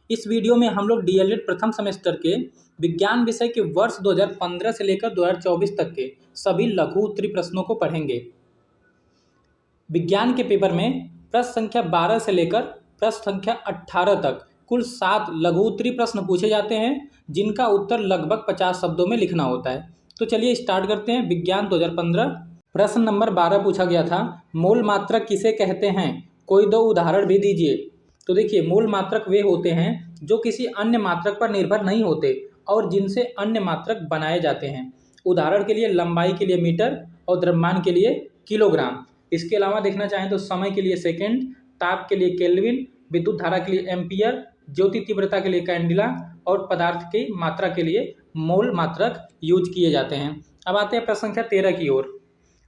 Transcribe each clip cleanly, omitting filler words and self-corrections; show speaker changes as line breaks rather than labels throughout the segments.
इस वीडियो में हम लोग डीएलएड प्रथम सेमेस्टर के विज्ञान विषय के वर्ष 2015 से लेकर 2024 तक के सभी लघु उत्तरीय प्रश्नों को पढ़ेंगे। विज्ञान के पेपर में प्रश्न संख्या 12 से लेकर प्रश्न संख्या 18 तक कुल 7 लघु उत्तरीय प्रश्न पूछे जाते हैं, जिनका उत्तर लगभग 50 शब्दों में लिखना होता है। तो चलिए स्टार्ट करते हैं। विज्ञान 2015 प्रश्न नंबर 12 पूछा गया था, मूल मात्रक किसे कहते हैं? कोई दो उदाहरण भी दीजिए। तो देखिए, मूल मात्रक वे होते हैं जो किसी अन्य मात्रक पर निर्भर नहीं होते और जिनसे अन्य मात्रक बनाए जाते हैं। उदाहरण के लिए लंबाई के लिए मीटर और द्रव्यमान के लिए किलोग्राम। इसके अलावा देखना चाहें तो समय के लिए सेकंड, ताप के लिए केल्विन, विद्युत धारा के लिए एम्पियर, ज्योति तीव्रता के लिए कैंडिला और पदार्थ की मात्रा के लिए मोल मात्रक यूज किए जाते हैं। अब आते हैं प्रश्न संख्या 13 की ओर।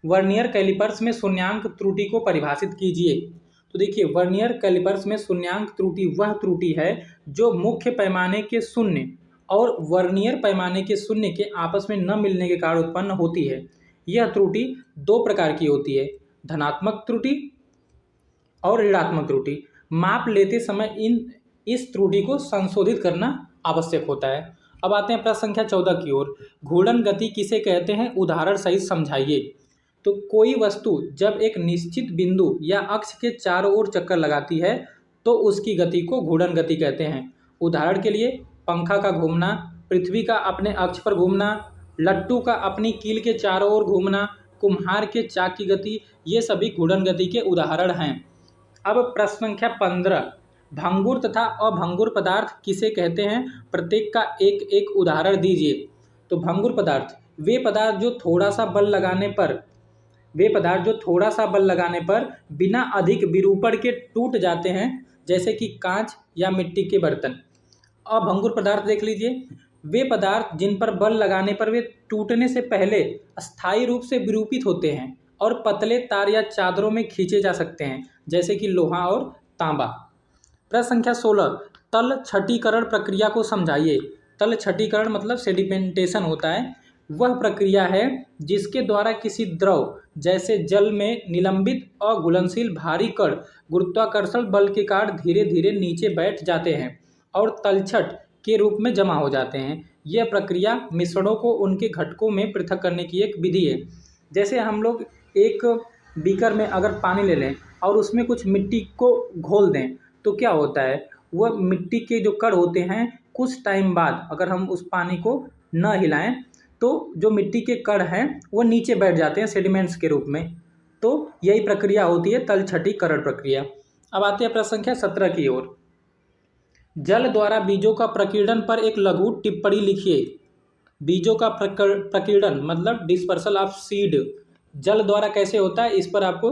वर्नियर कैलिपर्स में शून्यांक त्रुटि को परिभाषित कीजिए। तो देखिए, वर्नियर कैलिपर्स में शून्यांक त्रुटि वह त्रुटि है जो मुख्य पैमाने के शून्य और वर्नियर पैमाने के शून्य के आपस में न मिलने के कारण उत्पन्न होती है। यह त्रुटि दो प्रकार की होती है, धनात्मक त्रुटि और ऋणात्मक त्रुटि। माप लेते समय इस त्रुटि को संशोधित करना आवश्यक होता है। अब आते हैं प्रश्न संख्या 14 की ओर। घूर्णन गति किसे कहते हैं? उदाहरण सहित समझाइए। तो कोई वस्तु जब एक निश्चित बिंदु या अक्ष के चारों ओर चक्कर लगाती है तो उसकी गति को घूर्णन गति कहते हैं। उदाहरण के लिए पंखा का घूमना, पृथ्वी का अपने अक्ष पर घूमना, लट्टू का अपनी कील के चारों ओर घूमना, कुम्हार के चाक की गति, ये सभी घूर्णन गति के उदाहरण हैं। अब प्रश्न संख्या 15, भंगुर तथा अभंगुर पदार्थ किसे कहते हैं? प्रत्येक का एक एक उदाहरण दीजिए। तो भंगुर पदार्थ वे पदार्थ जो थोड़ा सा बल लगाने पर बिना अधिक विरूपण के टूट जाते हैं, जैसे कि कांच या मिट्टी के बर्तन। अभंगुर पदार्थ देख लीजिए, वे पदार्थ जिन पर बल लगाने पर वे टूटने से पहले अस्थायी रूप से विरूपित होते हैं और पतले तार या चादरों में खींचे जा सकते हैं, जैसे कि लोहा और तांबा। प्रश्न संख्या 16, तल छटीकरण प्रक्रिया को समझाइए। तल छटीकरण मतलब सेडिमेंटेशन होता है। वह प्रक्रिया है जिसके द्वारा किसी द्रव जैसे जल में निलंबित अघुलनशील भारी कण गुरुत्वाकर्षण बल के कारण धीरे धीरे नीचे बैठ जाते हैं और तलछट के रूप में जमा हो जाते हैं। यह प्रक्रिया मिश्रणों को उनके घटकों में पृथक करने की एक विधि है। जैसे हम लोग एक बीकर में अगर पानी ले लें और उसमें कुछ मिट्टी को घोल दें तो क्या होता है, वह मिट्टी के जो कण होते हैं कुछ टाइम बाद अगर हम उस पानी को न हिलाएं तो जो मिट्टी के कण हैं वो नीचे बैठ जाते हैं सेडिमेंट्स के रूप में। तो यही प्रक्रिया होती है तल छटीकरण प्रक्रिया। अब आते हैं प्रश्न संख्या 17 की ओर। जल द्वारा बीजों का प्रकीर्णन पर एक लघु टिप्पणी लिखिए। बीजों का प्रकीर्णन मतलब डिस्पर्सल ऑफ सीड जल द्वारा कैसे होता है, इस पर आपको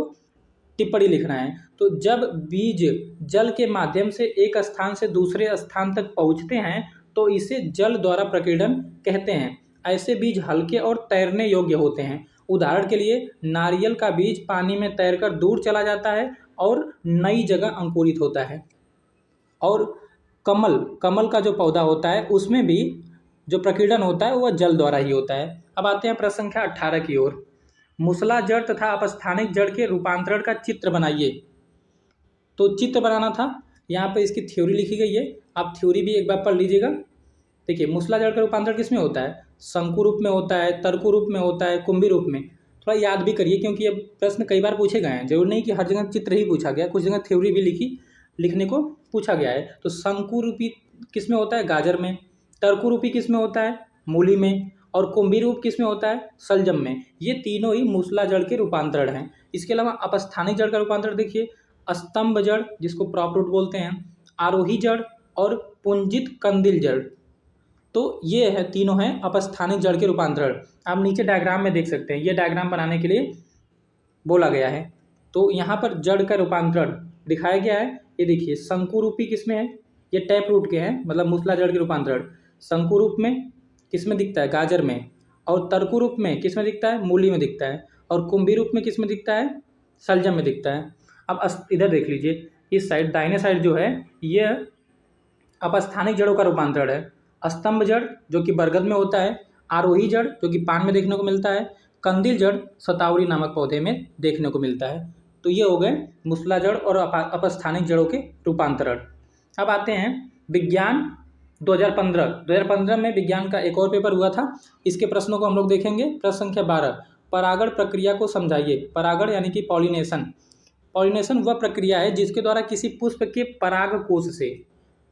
टिप्पणी लिखना है। तो जब बीज जल के माध्यम से एक स्थान से दूसरे स्थान तक पहुँचते हैं तो इसे जल द्वारा प्रकीर्णन कहते हैं। ऐसे बीज हल्के और तैरने योग्य होते हैं। उदाहरण के लिए नारियल का बीज पानी में तैरकर दूर चला जाता है और नई जगह अंकुरित होता है। और कमल का जो पौधा होता है उसमें भी जो प्रकीर्णन होता है वह जल द्वारा ही होता है। अब आते हैं प्रश्न संख्या 18 की ओर। मूसला जड़ तथा अपस्थानिक जड़ के रूपांतरण का चित्र बनाइए। तो चित्र बनाना था, यहाँ पे इसकी थ्योरी लिखी गई है, आप थ्योरी भी एक बार पढ़ लीजिएगा। देखिए, मूसला जड़ का रूपांतरण किस में होता है? शंकु रूप में होता है, तरकु रूप में होता है, कुंभी रूप में। थोड़ा याद भी करिए क्योंकि ये प्रश्न कई बार पूछे गए हैं। जरूर नहीं कि हर जगह चित्र ही पूछा गया, कुछ जगह थ्योरी भी लिखने को पूछा गया है। तो शंकु रूपी किस में होता है? गाजर में। तरकु रूपी किस में होता है? मूली में। और कुंभी रूप किस में होता है? सलजम में। ये तीनों ही मूसला जड़ के रूपांतरण हैं। इसके अलावा अपस्थानिक जड़ का रूपांतरण देखिए, स्तंभ जड़ जिसको प्रॉप रूट बोलते हैं, आरोही जड़ और पुंजित कंदिल जड़। तो ये है तीनों हैं अपस्थानिक जड़ के रूपांतरण। आप नीचे डायग्राम में देख सकते हैं, ये डायग्राम बनाने के लिए बोला गया है। तो यहाँ पर जड़ का रूपांतरण दिखाया गया है। ये देखिए, शंकु रूपी किस में है? ये टैप रूट के हैं, मतलब मूसला जड़ के रूपांतरण। शंकु रूप में किस में दिखता है? गाजर में। और तरकु रूप में किस में दिखता है? मूली में दिखता है। और कुंभी रूप में किस में दिखता है? सलजम में दिखता है। अब इधर देख लीजिए, इस साइड दाहिने साइड जो है ये अपस्थानिक जड़ों का रूपांतरण है। स्तंभ जड़ जो कि बरगद में होता है, आरोही जड़ जो कि पान में देखने को मिलता है, कंदिल जड़ शतावरी नामक पौधे में देखने को मिलता है। तो ये हो गए मूसला जड़ और अपस्थानिक जड़ों के रूपांतरण। अब आते हैं विज्ञान 2015 में विज्ञान का एक और पेपर हुआ था। इसके प्रश्नों को हम लोग देखेंगे। प्रश्न संख्या 12, परागण प्रक्रिया को समझाइए। परागण यानी कि पॉलिनेशन। पॉलिनेशन वह प्रक्रिया है जिसके द्वारा किसी पुष्प के परागकोश से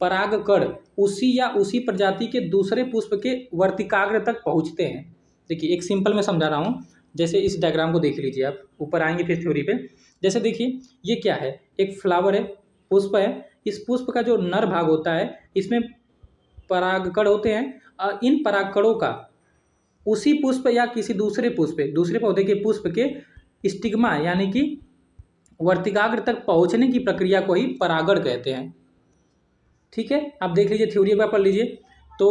परागकण उसी या उसी प्रजाति के दूसरे पुष्प के वर्तिकाग्र तक पहुंचते हैं। देखिए एक सिंपल मैं समझा रहा हूँ, जैसे इस डायग्राम को देख लीजिए आप, ऊपर आएंगे फिर थ्योरी पे। जैसे देखिए ये क्या है, एक फ्लावर है, पुष्प है। इस पुष्प का जो नर भाग होता है इसमें परागकण होते हैं। इन परागकणों का उसी पुष्प या किसी दूसरे पुष्प, दूसरे पौधे के पुष्प के स्टिग्मा यानी कि वर्तिकाग्र तक पहुंचने की प्रक्रिया को ही परागण कहते हैं। ठीक है, आप देख लीजिए, थ्योरी एक बार पढ़ लीजिए। तो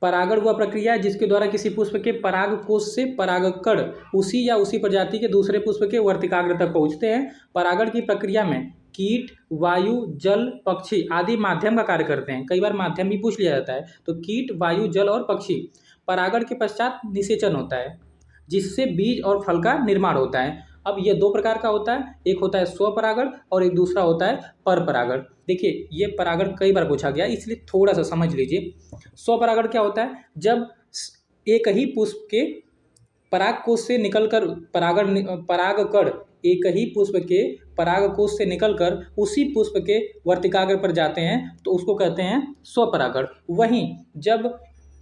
परागण वह प्रक्रिया है जिसके द्वारा किसी पुष्प के परागकोश से परागकण उसी या उसी प्रजाति के दूसरे पुष्प के वर्तिकाग्र तक पहुंचते हैं। परागण की प्रक्रिया में कीट, वायु, जल, पक्षी आदि माध्यम का कार्य करते हैं। कई बार माध्यम भी पूछ लिया जाता है। तो कीट, वायु, जल और पक्षी। परागण के पश्चात निषेचन होता है जिससे बीज और फल का निर्माण होता है। अब ये दो प्रकार का होता है, एक होता है स्वपरागण और एक दूसरा होता है परपरागण। देखिए ये परागण कई बार पूछा गया, इसलिए थोड़ा सा समझ लीजिए। स्वपरागण क्या होता है, जब एक ही पुष्प के परागकोश से निकलकर परागकण एक ही पुष्प के परागकोश से निकलकर उसी पुष्प के वर्तिकाग्र पर जाते हैं तो उसको कहते हैं स्वपरागण। वहीं जब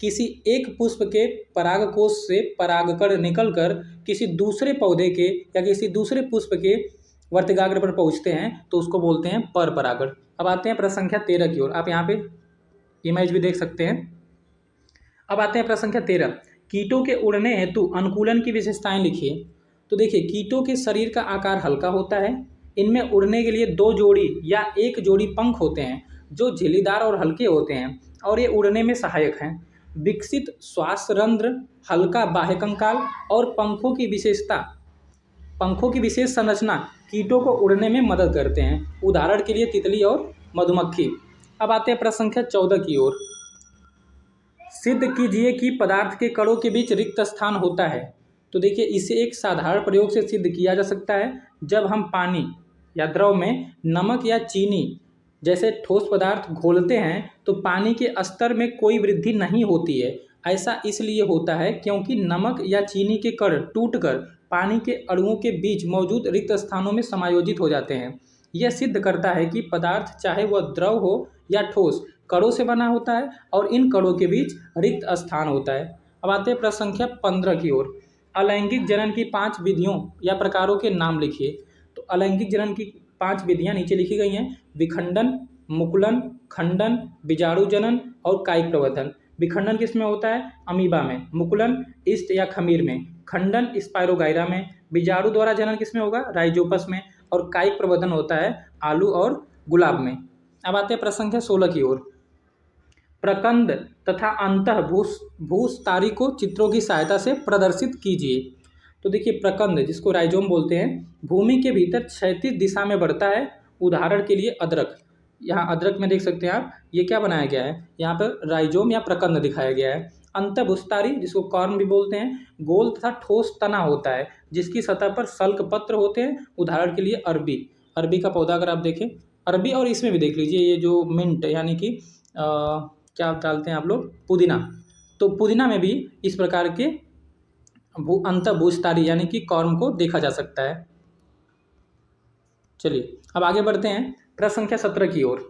किसी एक पुष्प के परागकोश से परागकण निकलकर किसी दूसरे पौधे के या किसी दूसरे पुष्प के वर्तिकाग्र पर पहुंचते हैं तो उसको बोलते हैं परपरागण। अब आते हैं प्रश्न संख्या 13 की ओर। आप यहाँ पे इमेज भी देख सकते हैं। अब आते हैं प्रश्न संख्या 13, कीटों के उड़ने हेतु अनुकूलन की विशेषताएं लिखिए। तो देखिए कीटों के शरीर का आकार हल्का होता है। इनमें उड़ने के लिए 2 जोड़ी या 1 जोड़ी पंख होते हैं जो झिल्लीदार और हल्के होते हैं और ये उड़ने में सहायक हैं। विकसित श्वास रंध्र, हल्का बाह्यकंकाल और पंखों की विशेष संरचना कीटों को उड़ने में मदद करते हैं। उदाहरण के लिए तितली और मधुमक्खी। अब आते हैं प्रश्न संख्या 14 की ओर। सिद्ध कीजिए कि पदार्थ के कणों के बीच रिक्त स्थान होता है। तो देखिए इसे एक साधारण प्रयोग से सिद्ध किया जा सकता है। जब हम पानी या द्रव में नमक या चीनी जैसे ठोस पदार्थ घोलते हैं तो पानी के स्तर में कोई वृद्धि नहीं होती है। ऐसा इसलिए होता है क्योंकि नमक या चीनी के कण टूटकर पानी के अणुओं के बीच मौजूद रिक्त स्थानों में समायोजित हो जाते हैं। यह सिद्ध करता है कि पदार्थ चाहे वह द्रव हो या ठोस कणों से बना होता है और इन कणों के बीच रिक्त स्थान होता है। अब आते हैं प्रश्न संख्या 15 की ओर। अलैंगिक जनन की 5 विधियों या प्रकारों के नाम लिखिए। तो अलैंगिक जनन की 5 विधियां नीचे लिखी गई हैं। विखंडन, मुकुलन, खंडन, बीजाणु जनन और कायिक प्रवर्धन। विखंडन किस में होता है, अमीबा में। मुकुलन ईस्ट या खमीर में। खंडन स्पायरोगाइरा में। बीजाणु द्वारा जनन किस में होगा, राइजोपस में। और कायिक प्रवर्धन होता है आलू और गुलाब में। अब आते हैं प्रश्न संख्या 16 की ओर। प्रकंद तथा अंतः भूस्तारी को चित्रों की सहायता से प्रदर्शित कीजिए। तो देखिए प्रकंद जिसको राइजोम बोलते हैं भूमि के भीतर क्षैतिज दिशा में बढ़ता है। उदाहरण के लिए अदरक। यहाँ अदरक में देख सकते हैं आप, ये क्या बनाया गया है, यहाँ पर राइजोम या प्रकंद दिखाया गया है। अंतःभूस्तारी जिसको कॉर्म भी बोलते हैं, गोल तथा ठोस तना होता है जिसकी सतह पर सल्क पत्र होते हैं। उदाहरण के लिए अरबी। अरबी का पौधा अगर आप देखें, अरबी, और इसमें भी देख लीजिए ये जो मिंट यानी कि क्या डालते हैं आप लोग, पुदीना। तो पुदीना में भी इस प्रकार के अंतःभूस्तारी यानी कि कॉर्म को देखा जा सकता है। चलिए अब आगे बढ़ते हैं प्रश्न संख्या 17 की ओर।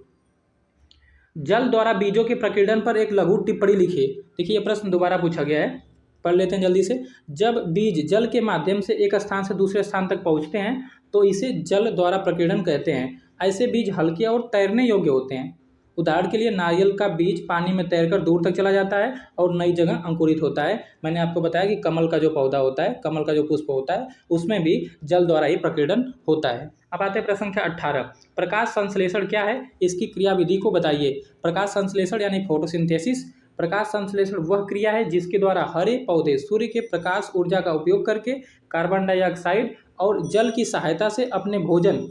जल द्वारा बीजों के प्रकीर्णन पर एक लघु टिप्पणी लिखिए। देखिए ये प्रश्न दोबारा पूछा गया है, पढ़ लेते हैं जल्दी से। जब बीज जल के माध्यम से एक स्थान से दूसरे स्थान तक पहुंचते हैं तो इसे जल द्वारा प्रकीर्णन कहते हैं। ऐसे बीज हल्के और तैरने योग्य होते हैं। उदाहरण के लिए नारियल का बीज पानी में तैरकर दूर तक चला जाता है और नई जगह अंकुरित होता है। मैंने आपको बताया कि कमल का जो पौधा होता है, कमल का जो पुष्प होता है, उसमें भी जल द्वारा ही प्रकीर्णन होता है। अब आते हैं प्रश्न संख्या 18। प्रकाश संश्लेषण क्या है, इसकी क्रियाविधि को बताइए। प्रकाश संश्लेषण यानी फोटोसिंथेसिस। प्रकाश संश्लेषण वह क्रिया है जिसके द्वारा हरे पौधे सूर्य के प्रकाश ऊर्जा का उपयोग करके कार्बन डाइऑक्साइड और जल की सहायता से अपने भोजन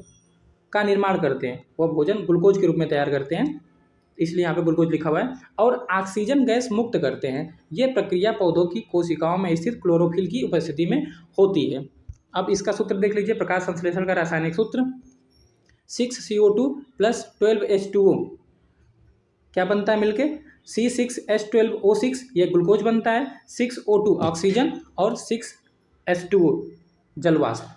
का निर्माण करते हैं। वह भोजन ग्लूकोज के रूप में तैयार करते हैं, इसलिए यहाँ पे ग्लूकोज लिखा हुआ है, और ऑक्सीजन गैस मुक्त करते हैं। ये प्रक्रिया पौधों की कोशिकाओं में स्थित क्लोरोफिल की उपस्थिति में होती है। अब इसका सूत्र देख लीजिए। प्रकाश संश्लेषण का रासायनिक सूत्र 6CO2 + 12H2O क्या बनता है मिलके, C6H12O6 ये ग्लूकोज बनता है, 6O2 ऑक्सीजन और 6H2O जलवाष्प।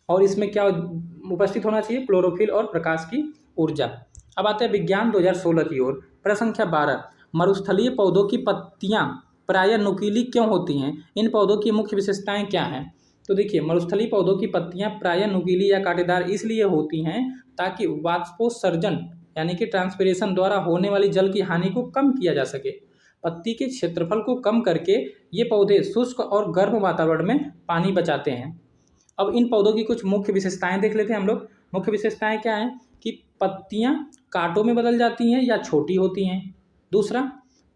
और इसमें क्या उपस्थित होना चाहिए, क्लोरोफिल और प्रकाश की ऊर्जा। अब आते हैं विज्ञान 2016 की ओर। प्रश्न संख्या 12, मरुस्थलीय पौधों की पत्तियां प्रायः नुकीली क्यों होती हैं, इन पौधों की मुख्य विशेषताएं क्या हैं। तो देखिए, मरुस्थलीय पौधों की पत्तियां प्रायः नुकीली या कांटेदार इसलिए होती हैं ताकि वाष्पोत्सर्जन यानी कि ट्रांसपिरेशन द्वारा होने वाली जल की हानि को कम किया जा सके। पत्ती के क्षेत्रफल को कम करके ये पौधे शुष्क और गर्म वातावरण में पानी बचाते हैं। अब इन पौधों की कुछ मुख्य विशेषताएं देख लेते हैं हम लोग। मुख्य विशेषताएं क्या हैं कि पत्तियां कांटों में बदल जाती हैं या छोटी होती हैं। दूसरा,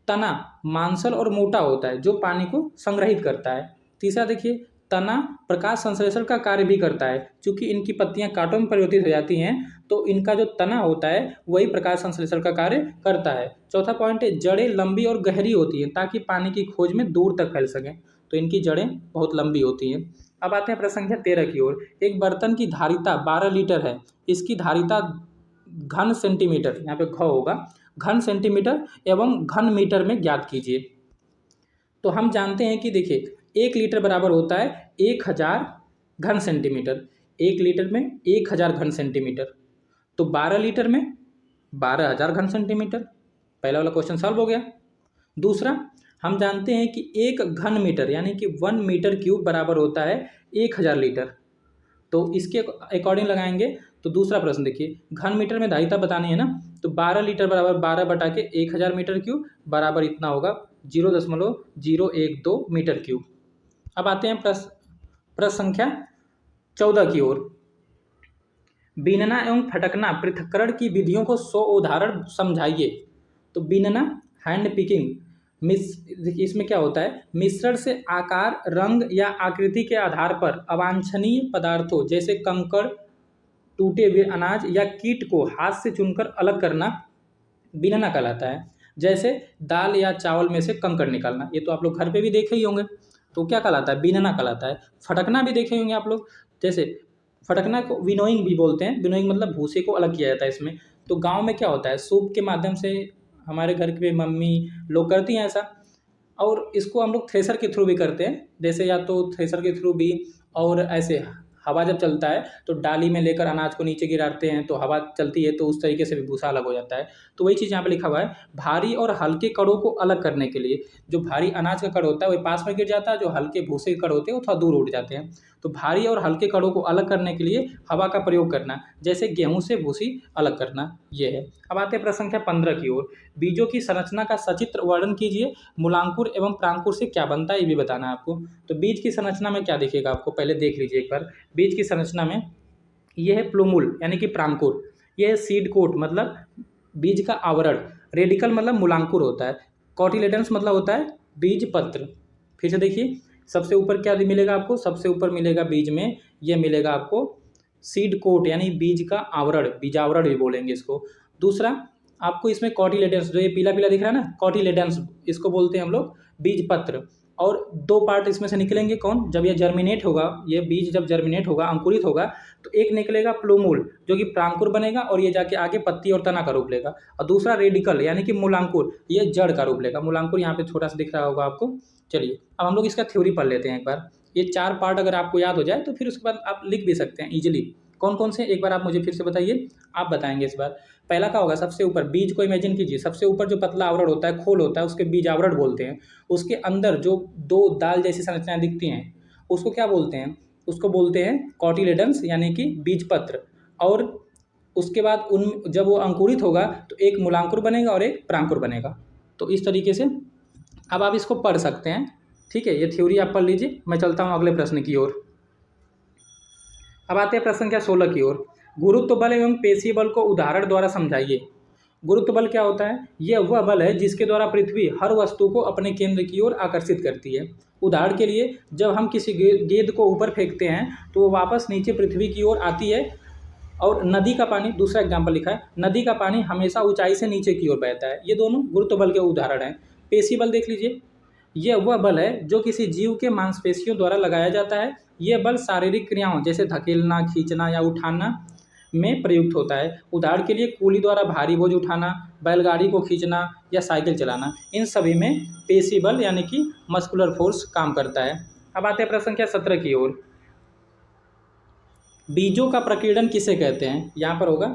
तना मांसल और मोटा होता है जो पानी को संग्रहित करता है। तीसरा देखिए, तना प्रकाश संश्लेषण का कार्य भी करता है, क्योंकि इनकी पत्तियां कांटों में परिवर्तित हो जाती हैं तो इनका जो तना होता है वही प्रकाश संश्लेषण का कार्य करता है। चौथा पॉइंट है, जड़ें लंबी और गहरी होती हैं ताकि पानी की खोज में दूर तक फैल सकें, तो इनकी जड़ें बहुत लंबी होती हैं। अब आते हैं प्रश्न संख्या 13 की ओर। एक बर्तन की धारिता 12 लीटर है, इसकी धारिता घन सेंटीमीटर, यहाँ पे घ होगा, घन सेंटीमीटर एवं घन मीटर में ज्ञात कीजिए। तो हम जानते हैं कि देखिए, 1 लीटर बराबर होता है 1000 घन सेंटीमीटर, 1 लीटर में 1000 घन सेंटीमीटर, तो 12 लीटर में 12000 घन सेंटीमीटर। पहला वाला क्वेश्चन सॉल्व हो गया। दूसरा, हम जानते हैं कि 1 घन मीटर यानी कि 1 मीटर क्यूब बराबर होता है 1000 लीटर, तो इसके अकॉर्डिंग लगाएंगे। तो दूसरा प्रश्न देखिए, घन मीटर में धारिता बतानी है ना, तो 12 लीटर बराबर 12 बटा के 1000 मीटर क्यूब बराबर इतना होगा 0.012 मीटर क्यूब। अब आते हैं प्रश्न संख्या 14 की ओर। बीनना एवं फटकना पृथक्करण की विधियों को 100 उदाहरण समझाइए। तो बीनना हैंड पिकिंग, इसमें क्या होता है, मिश्रण से आकार, रंग या आकृति के आधार पर अवांछनीय पदार्थों जैसे कंकड़, टूटे हुए अनाज या कीट को हाथ से चुनकर अलग करना बीनना कहलाता है। जैसे दाल या चावल में से कंकड़ निकालना, ये तो आप लोग घर पे भी देखे ही होंगे, तो क्या कहलाता है, बीनना कहलाता है। फटकना भी देखे होंगे आप लोग, जैसे फटकना को विनोइंग भी बोलते हैं, विनोइंग मतलब भूसे को अलग किया जाता है इसमें। तो गाँव में क्या होता है, सूप के माध्यम से हमारे घर के मम्मी लोग करती हैं ऐसा, और इसको हम लोग थ्रेसर के थ्रू भी करते हैं, जैसे या तो थ्रेसर के थ्रू भी, और ऐसे हवा जब चलता है तो डाली में लेकर अनाज को नीचे गिराते हैं तो हवा चलती है, तो उस तरीके से भी भूसा अलग हो जाता है। तो वही चीज़ यहाँ पे लिखा हुआ है, भारी और हल्के कणों को अलग करने के लिए। जो भारी अनाज का कण होता है वही पास में गिर जाता है, जो हल्के भूसे के कण होते हैं वो थोड़ा दूर उठ जाते हैं। तो भारी और हल्के कणों को अलग करने के लिए हवा का प्रयोग करना, जैसे गेहूँ से भूसी अलग करना, ये है। अब आते हैं प्रश्न संख्या 15 की ओर। बीजों की संरचना का सचित्र वर्णन कीजिए, मूलांकुर एवं प्रांकुर से क्या बनता है ये भी बताना है आपको। तो बीज की संरचना में क्या दिखेगा आपको, पहले देख लीजिए एक बार। बीज की संरचना में ये है प्लूमुल यानी कि प्रांकुर, ये है सीड कोट मतलब बीज का आवरण, रेडिकल मतलब मूलांकुर होता है, कॉटिलेडन्स मतलब होता है बीज पत्र। फिर से देखिए, सबसे ऊपर क्या मिलेगा आपको, सबसे ऊपर मिलेगा बीज में, ये मिलेगा आपको सीड कोट यानी बीज का आवरण, बीजावरण भी बोलेंगे इसको। दूसरा आपको इसमें कॉटिलेडन्स, जो ये पीला पीला दिख रहा है ना, कॉटिलेडन्स इसको बोलते हैं हम लोग बीज पत्र। और 2 पार्ट इसमें से निकलेंगे कौन, जब ये जर्मिनेट होगा, ये बीज जब जर्मिनेट होगा, अंकुरित होगा, तो एक निकलेगा प्लूमुल जो कि प्रांकुर बनेगा और ये जाके आगे पत्ती और तना का रूप लेगा, और दूसरा रेडिकल यानी कि मूलांकुर, ये जड़ का रूप लेगा। मूलांकुर यहाँ पे छोटा सा दिख रहा होगा आपको। चलिए अब हम लोग इसका थ्योरी पढ़ लेते हैं एक बार। ये 4 पार्ट अगर आपको याद हो जाए तो फिर उसके बाद आप लिख भी सकते हैं ईजिली। कौन कौन से एक बार आप मुझे फिर से बताइए, आप बताएंगे इस बार। पहला क्या होगा, सबसे ऊपर बीज को इमेजिन कीजिए, सबसे ऊपर जो पतला आवरण होता है, खोल होता है, उसके बीज आवरण बोलते हैं। उसके अंदर जो 2 दाल जैसी संरचनाएं दिखती हैं उसको क्या बोलते हैं, उसको बोलते हैं कॉटिलेडन्स यानी कि बीज पत्र। और उसके बाद जब वो अंकुरित होगा तो एक मूलांकुर बनेगा और एक प्रांकुर बनेगा। तो इस तरीके से अब आप इसको पढ़ सकते हैं, ठीक है। ये थ्योरी आप पढ़ लीजिए, मैं चलता हूँ अगले प्रश्न की ओर। अब आते हैं प्रश्न संख्या 16 की ओर। गुरुत्व बल एवं पेशीय बल को उदाहरण द्वारा समझाइए। गुरुत्व बल क्या होता है, यह वह बल है जिसके द्वारा पृथ्वी हर वस्तु को अपने केंद्र की ओर आकर्षित करती है। उदाहरण के लिए, जब हम किसी गेंद को ऊपर फेंकते हैं तो वो वापस नीचे पृथ्वी की ओर आती है। और नदी का पानी, दूसरा एग्जाम्पल लिखा है, नदी का पानी हमेशा ऊंचाई से नीचे की ओर बहता है। ये दोनों गुरुत्व बल के उदाहरण हैं। पेशी बल देख लीजिए, यह वह बल है जो किसी जीव के मांसपेशियों द्वारा लगाया जाता है। यह बल शारीरिक क्रियाओं जैसे धकेलना, खींचना या उठाना में प्रयुक्त होता है। उदाहरण के लिए कूली द्वारा भारी बोझ उठाना, बैलगाड़ी को खींचना या साइकिल चलाना, इन सभी में पेशी बल यानी कि मस्कुलर फोर्स काम करता है। अब आते हैं प्रश्न संख्या 17 की ओर। बीजों का प्रकीर्णन किसे कहते हैं? यहाँ पर होगा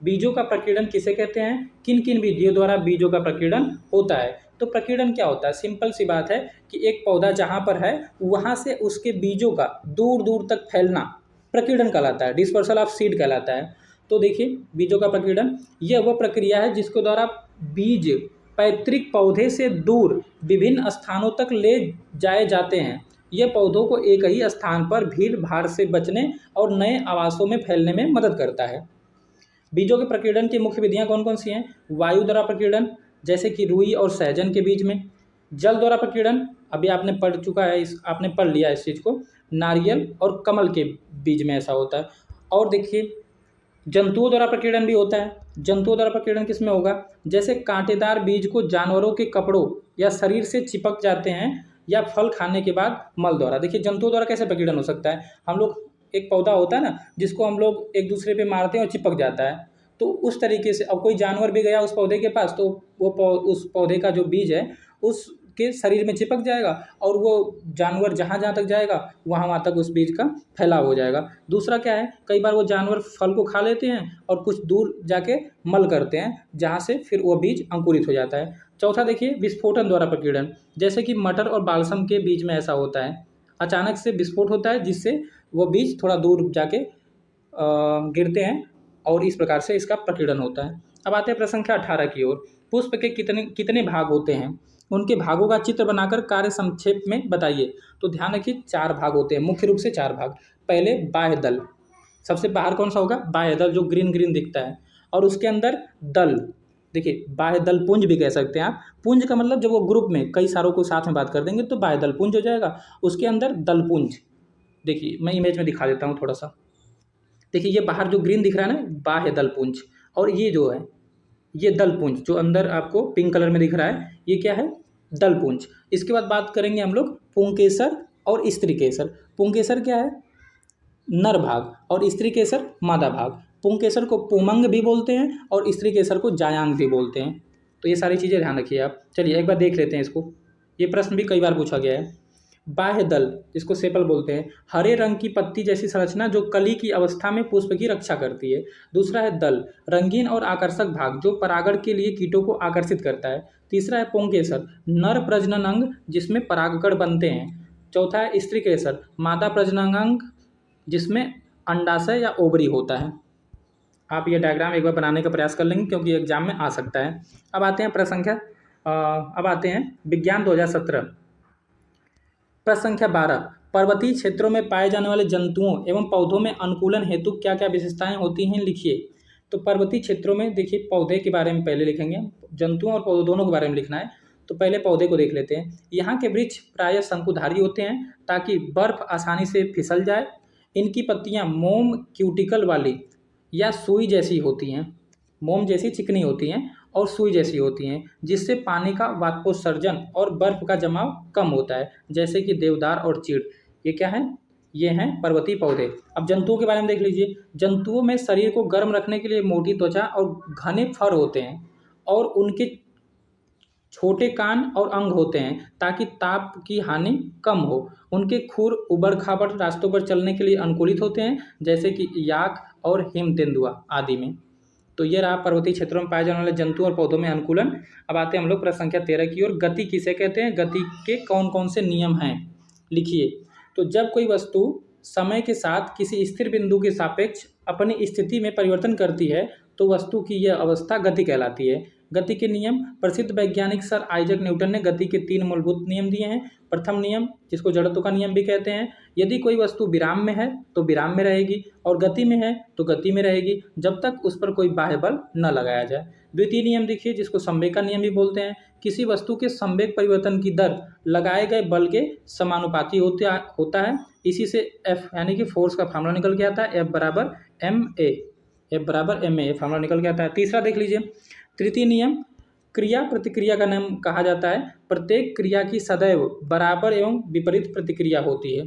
बीजों का प्रकीर्णन किसे कहते हैं? किन किन विधियों द्वारा बीजों का प्रकीर्णन होता है? तो प्रकीर्णन क्या होता है? सिंपल सी बात है कि एक पौधा जहाँ पर है वहाँ से उसके बीजों का दूर दूर तक फैलना प्रकीर्णन कहलाता है, डिस्पर्सल ऑफ सीड कहलाता है। तो देखिए, बीजों का प्रकीर्णन यह वह प्रक्रिया है जिसके द्वारा बीज पैतृक पौधे से दूर विभिन्न स्थानों तक ले जाए जाते हैं। यह पौधों को एक ही स्थान पर भीड़ भाड़ से बचने और नए आवासों में फैलने में मदद करता है। बीजों के प्रकीर्णन की मुख्य विधियां कौन कौन सी हैं? वायु द्वारा प्रकीर्णन, जैसे कि रुई और सहजन के बीज में। जल द्वारा प्रकीर्णन, अभी आपने पढ़ चुका है, आपने पढ़ लिया इस चीज़ को, नारियल और कमल के बीज में ऐसा होता है। और देखिए, जंतुओं द्वारा प्रकीर्णन भी होता है। जंतुओं द्वारा प्रकीर्णन किस में होगा? जैसे कांटेदार बीज को जानवरों के कपड़ों या शरीर से चिपक जाते हैं, या फल खाने के बाद मल द्वारा। देखिए, जंतुओं द्वारा कैसे प्रकीर्णन हो सकता है? हम लोग, एक पौधा होता है ना जिसको हम लोग एक दूसरे पे मारते हैं और चिपक जाता है, तो उस तरीके से अब कोई जानवर भी गया उस पौधे के पास, तो वो उस पौधे का जो बीज है उसके शरीर में चिपक जाएगा और वो जानवर जहाँ जहाँ तक जाएगा वहाँ तक उस बीज का फैलाव हो जाएगा। दूसरा क्या है, कई बार वो जानवर फल को खा लेते हैं और कुछ दूर जाके मल करते हैं, जहाँ से फिर वो बीज अंकुरित हो जाता है। चौथा देखिए, विस्फोटन द्वारा प्रकीर्णन, जैसे कि मटर और बालसम के बीज में ऐसा होता है। अचानक से विस्फोट होता है जिससे वो बीज थोड़ा दूर जाके गिरते हैं और इस प्रकार से इसका प्रकीर्णन होता है। अब आते हैं प्रश्न संख्या 18 की ओर। पुष्प के कितने कितने भाग होते हैं? उनके भागों का चित्र बनाकर कार्य संक्षेप में बताइए। तो ध्यान रखिए, 4 भाग होते हैं, मुख्य रूप से 4 भाग। पहले बाह्य दल, सबसे बाहर कौन सा होगा? बाह्य दल, जो ग्रीन ग्रीन दिखता है, और उसके अंदर दल। देखिए, बाह्य दल पुंज भी कह सकते हैं आप। पुंज का मतलब जब वो ग्रुप में कई सारों को साथ में बात कर देंगे तो बाह्य दल पुंज हो जाएगा। उसके अंदर दल पुंज, देखिए मैं इमेज में दिखा देता हूँ थोड़ा सा। देखिए, ये बाहर जो ग्रीन दिख रहा है ना, बाह्य दल पुंज, और ये जो है ये दल पुंज, जो अंदर आपको पिंक कलर में दिख रहा है, ये क्या है? दल पुंज। इसके बाद बात करेंगे हम लोग पुंकेसर और स्त्रीकेसर। पुंकेसर क्या है? नर भाग, और स्त्रीकेसर मादा भाग। पुंकेसर को पुमंग भी बोलते हैं और स्त्रीकेसर को जायांग भी बोलते हैं। तो ये सारी चीज़ें ध्यान रखिए आप। चलिए एक बार देख लेते हैं इसको, ये प्रश्न भी कई बार पूछा गया है। बाह्य दल, जिसको सेपल बोलते हैं, हरे रंग की पत्ती जैसी संरचना जो कली की अवस्था में पुष्प की रक्षा करती है। दूसरा है दल, रंगीन और आकर्षक भाग जो परागण के लिए कीटों को आकर्षित करता है। तीसरा है पुंकेसर, नर प्रजनन अंग जिसमें परागकण बनते हैं। चौथा है स्त्रीकेसर, मादा प्रजनन अंग जिसमें अंडाशय या ओवरी होता है। आप ये डायग्राम एक बार बनाने का प्रयास कर लेंगे क्योंकि एग्जाम में आ सकता है। अब आते हैं प्रश्न संख्या अब आते हैं विज्ञान 2017। प्रश्न संख्या 12, पर्वतीय क्षेत्रों में पाए जाने वाले जंतुओं एवं पौधों में अनुकूलन हेतु क्या क्या विशेषताएं होती हैं, लिखिए। तो पर्वतीय क्षेत्रों में देखिए, पौधे के बारे में पहले लिखेंगे, जंतुओं और पौधों दोनों के बारे में लिखना है। तो पहले पौधे को देख लेते हैं। यहाँ के वृक्ष प्रायः शंकुधारी होते हैं ताकि बर्फ आसानी से फिसल जाए। इनकी पत्तियाँ मोम क्यूटिकल वाली या सुई जैसी होती हैं, मोम जैसी चिकनी होती हैं और सुई जैसी होती हैं, जिससे पानी का वाष्पोत्सर्जन और बर्फ का जमाव कम होता है, जैसे कि देवदार और चीड़। ये क्या है? ये हैं पर्वतीय पौधे। अब जंतुओं के बारे में देख लीजिए। जंतुओं में शरीर को गर्म रखने के लिए मोटी त्वचा और घने फर होते हैं, और उनके छोटे कान और अंग होते हैं ताकि ताप की हानि कम हो। उनके खुर उबड़ खाबड़ रास्तों पर चलने के लिए अनुकूलित होते हैं, जैसे कि याक और हिम तेंदुआ आदि में। तो ये रहा पर्वतीय क्षेत्रों में पाए जाने वाले जंतु और पौधों में अनुकूलन। अब आते हैं हम लोग प्रश्न संख्या 13 की ओर। गति किसे कहते हैं? गति के कौन कौन से नियम हैं, लिखिए। तो जब कोई वस्तु समय के साथ किसी स्थिर बिंदु के सापेक्ष अपनी स्थिति में परिवर्तन करती है तो वस्तु की यह अवस्था गति कहलाती है। गति के नियम, प्रसिद्ध वैज्ञानिक सर आइजैक न्यूटन ने गति के 3 मूलभूत नियम दिए हैं। प्रथम नियम, जिसको जड़त्व का नियम भी कहते हैं, यदि कोई वस्तु विराम में है तो विराम में रहेगी, और गति में है तो गति में रहेगी जब तक उस पर कोई बाह्य बल न लगाया जाए। द्वितीय नियम देखिए, जिसको संवेग का नियम भी बोलते हैं। किसी वस्तु के संवेग परिवर्तन की दर लगाए गए बल के समानुपाती होता है। इसी से F यानी कि फोर्स का फार्मूला निकल के आता है, F बराबर ma फार्मूला निकल के आता है। तीसरा देख लीजिए, तृतीय नियम, क्रिया प्रतिक्रिया का नियम कहा जाता है। प्रत्येक क्रिया की सदैव बराबर एवं विपरीत प्रतिक्रिया होती है।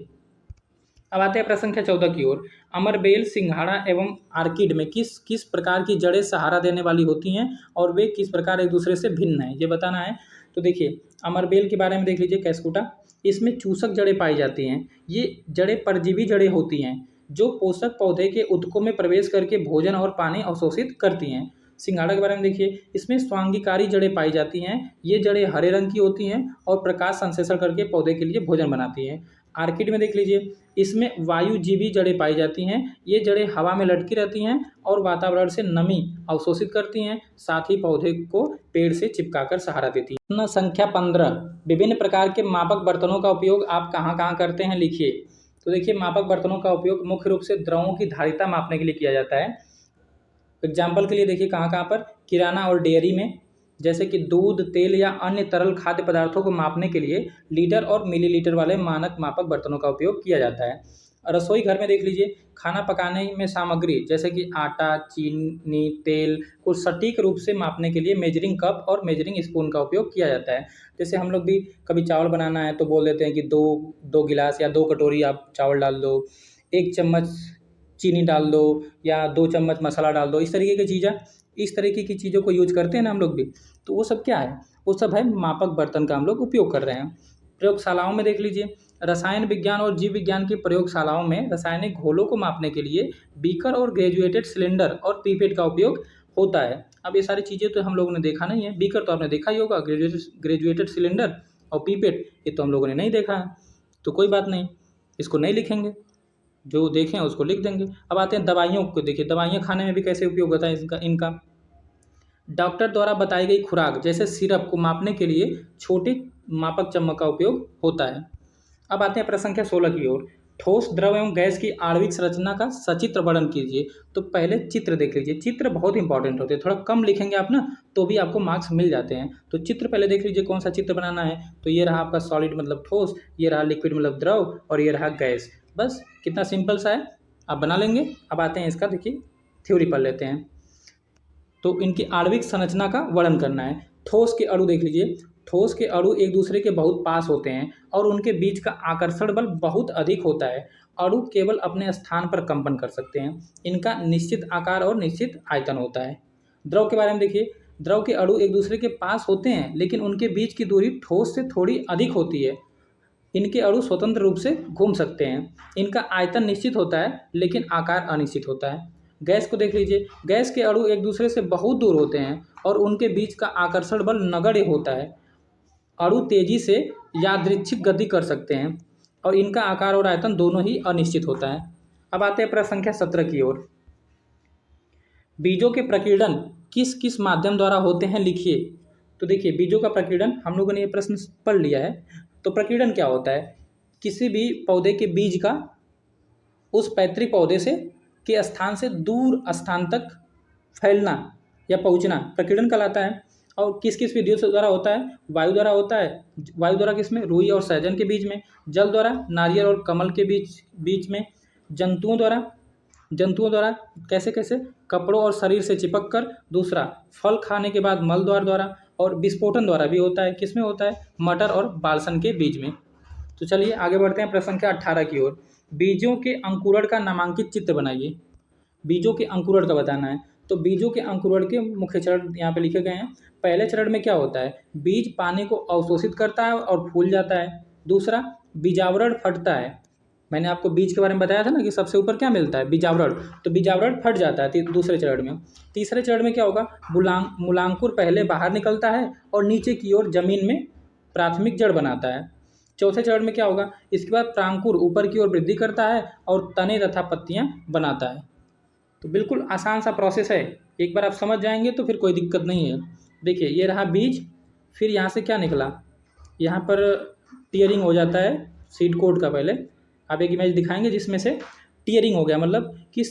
अब आते हैं प्रश्न संख्या 14 की ओर। अमरबेल, सिंघाड़ा एवं आर्किड में किस किस प्रकार की जड़ें सहारा देने वाली होती हैं और वे किस प्रकार एक दूसरे से भिन्न हैं, ये बताना है। तो देखिए अमरबेल के बारे में देख लीजिए, कैस्कुटा, इसमें चूसक जड़ें पाई जाती हैं। ये जड़ें परजीवी जड़ें होती हैं जो पोषक पौधे के ऊतकों में प्रवेश करके भोजन और पानी अवशोषित करती हैं। सिंघाड़ा के बारे में देखिए, इसमें स्वांगीकारी जड़ें पाई जाती हैं। ये जड़ें हरे रंग की होती हैं और प्रकाश संश्लेषण करके पौधे के लिए भोजन बनाती हैं। आर्किड में देख लीजिए, इसमें वायुजीवी जड़ें पाई जाती हैं। ये जड़ें हवा में लटकी रहती हैं और वातावरण से नमी अवशोषित करती हैं, साथ ही पौधे को पेड़ से चिपकाकर सहारा देती हैं। प्रश्न संख्या 15, विभिन्न प्रकार के मापक बर्तनों का उपयोग आप कहाँ कहाँ करते हैं, लिखिए। तो देखिए मापक बर्तनों का उपयोग मुख्य रूप से द्रवों की धारिता मापने के लिए किया जाता है। एग्जाम्पल के लिए देखिए कहाँ कहाँ पर, किराना और डेयरी में, जैसे कि दूध, तेल या अन्य तरल खाद्य पदार्थों को मापने के लिए लीटर और मिलीलीटर वाले मानक मापक बर्तनों का उपयोग किया जाता है। रसोई घर में देख लीजिए, खाना पकाने में सामग्री जैसे कि आटा, चीनी, तेल को सटीक रूप से मापने के लिए मेजरिंग कप और मेजरिंग स्पून का उपयोग किया जाता है। जैसे हम लोग भी कभी चावल बनाना है तो बोल देते हैं कि दो दो गिलास या 2 कटोरी आप चावल डाल दो, 1 चम्मच चीनी डाल दो या 2 चम्मच मसाला डाल दो। इस तरीके की चीज़ों को यूज करते हैं ना हम लोग भी। तो वो सब क्या है, वो सब है मापक बर्तन का हम लोग उपयोग कर रहे हैं। प्रयोगशालाओं में देख लीजिए, रसायन विज्ञान और जीव विज्ञान की प्रयोगशालाओं में रासायनिक घोलों को मापने के लिए बीकर और ग्रेजुएटेड सिलेंडर और पीपेट का उपयोग होता है। अब ये सारी चीज़ें तो हम लोगों ने देखा नहीं है। बीकर तो आपने देखा ही होगा, ग्रेजुएटेड सिलेंडर और पीपेट ये तो हम लोगों ने नहीं देखा है, तो कोई बात नहीं, इसको नहीं लिखेंगे, जो देखें उसको लिख देंगे। अब आते हैं दवाइयों को। देखिए दवाइयाँ खाने में भी कैसे उपयोग होता है इनका। डॉक्टर द्वारा बताई गई खुराक जैसे सिरप को मापने के लिए छोटे मापक चम्मच का उपयोग होता है। अब आते हैं प्रश्न संख्या 16 की ओर। ठोस, द्रव एवं गैस की आणविक संरचना का सचित्र वर्णन कीजिए। तो पहले चित्र देख लीजिए, चित्र बहुत इंपॉर्टेंट होते हैं, थोड़ा कम लिखेंगे आप ना तो भी आपको मार्क्स मिल जाते हैं। तो चित्र पहले देख लीजिए कौन सा चित्र बनाना है। तो ये रहा आपका सॉलिड मतलब ठोस, ये रहा लिक्विड मतलब द्रव, और ये रहा गैस। बस कितना सिंपल सा है, आप बना लेंगे। अब आते हैं इसका, देखिए थ्योरी पढ़ लेते हैं। तो इनकी आणविक संरचना का वर्णन करना है। ठोस के अणु देख लीजिए, ठोस के अणु एक दूसरे के बहुत पास होते हैं और उनके बीच का आकर्षण बल बहुत अधिक होता है। अणु केवल अपने स्थान पर कंपन कर सकते हैं। इनका निश्चित आकार और निश्चित आयतन होता है। द्रव के बारे में देखिए, द्रव के अणु एक दूसरे के पास होते हैं लेकिन उनके बीच की दूरी ठोस से थोड़ी अधिक होती है। इनके अणु स्वतंत्र रूप से घूम सकते हैं। इनका आयतन निश्चित होता है लेकिन आकार अनिश्चित होता है। गैस को देख लीजिए, गैस के अणु एक दूसरे से बहुत दूर होते हैं और उनके बीच का आकर्षण बल नगण्य होता है। अणु तेजी से यादृच्छिक गति कर सकते हैं और इनका आकार और आयतन दोनों ही अनिश्चित होता है। अब आते हैं प्रश्न संख्या 17 की ओर। बीजों के प्रकीर्णन किस किस माध्यम द्वारा होते हैं, लिखिए। तो देखिए बीजों का प्रकीर्णन हम लोगों ने ये प्रश्न पढ़ लिया है। तो प्रकीर्णन क्या होता है, किसी भी पौधे के बीज का उस पैतृक पौधे से के स्थान से दूर स्थान तक फैलना या पहुंचना प्रकीर्णन कहलाता है। और किस किस विधियों से द्वारा होता है, वायु द्वारा होता है। वायु द्वारा किसमें, रुई और सहजन के बीच में। जल द्वारा नारियल और कमल के बीच में। जंतुओं द्वारा कैसे कैसे, कपड़ों और शरीर से चिपक कर। दूसरा, फल खाने के बाद मल द्वारा। और विस्फोटन द्वारा भी होता है, किसमें होता है, मटर और बालसन के बीच में। तो चलिए आगे बढ़ते हैं प्रश्न संख्या 18 की ओर। बीजों के अंकुरण का नामांकित चित्र बनाइए। बीजों के अंकुरण का बताना है। तो बीजों के अंकुरण के मुख्य चरण यहाँ पे लिखे गए हैं। पहले चरण में क्या होता है, बीज पानी को अवशोषित करता है और फूल जाता है। दूसरा, बीजावरण फटता है। मैंने आपको बीज के बारे में बताया था ना कि सबसे ऊपर क्या मिलता है, बीजावरण। तो बीजावरण फट जाता है दूसरे चरण में। तीसरे चरण में क्या होगा, मूलांकुर पहले बाहर निकलता है और नीचे की ओर जमीन में प्राथमिक जड़ बनाता है। चौथे चरण में क्या होगा, इसके बाद प्रांकुर ऊपर की ओर वृद्धि करता है और तने तथा पत्तियां बनाता है। तो बिल्कुल आसान सा प्रोसेस है, एक बार आप समझ जाएंगे तो फिर कोई दिक्कत नहीं है। देखिए ये रहा बीज, फिर यहाँ से क्या निकला, यहाँ पर टीयरिंग हो जाता है सीड कोड का। पहले आप एक इमेज दिखाएंगे जिसमें से टीयरिंग हो गया, मतलब कि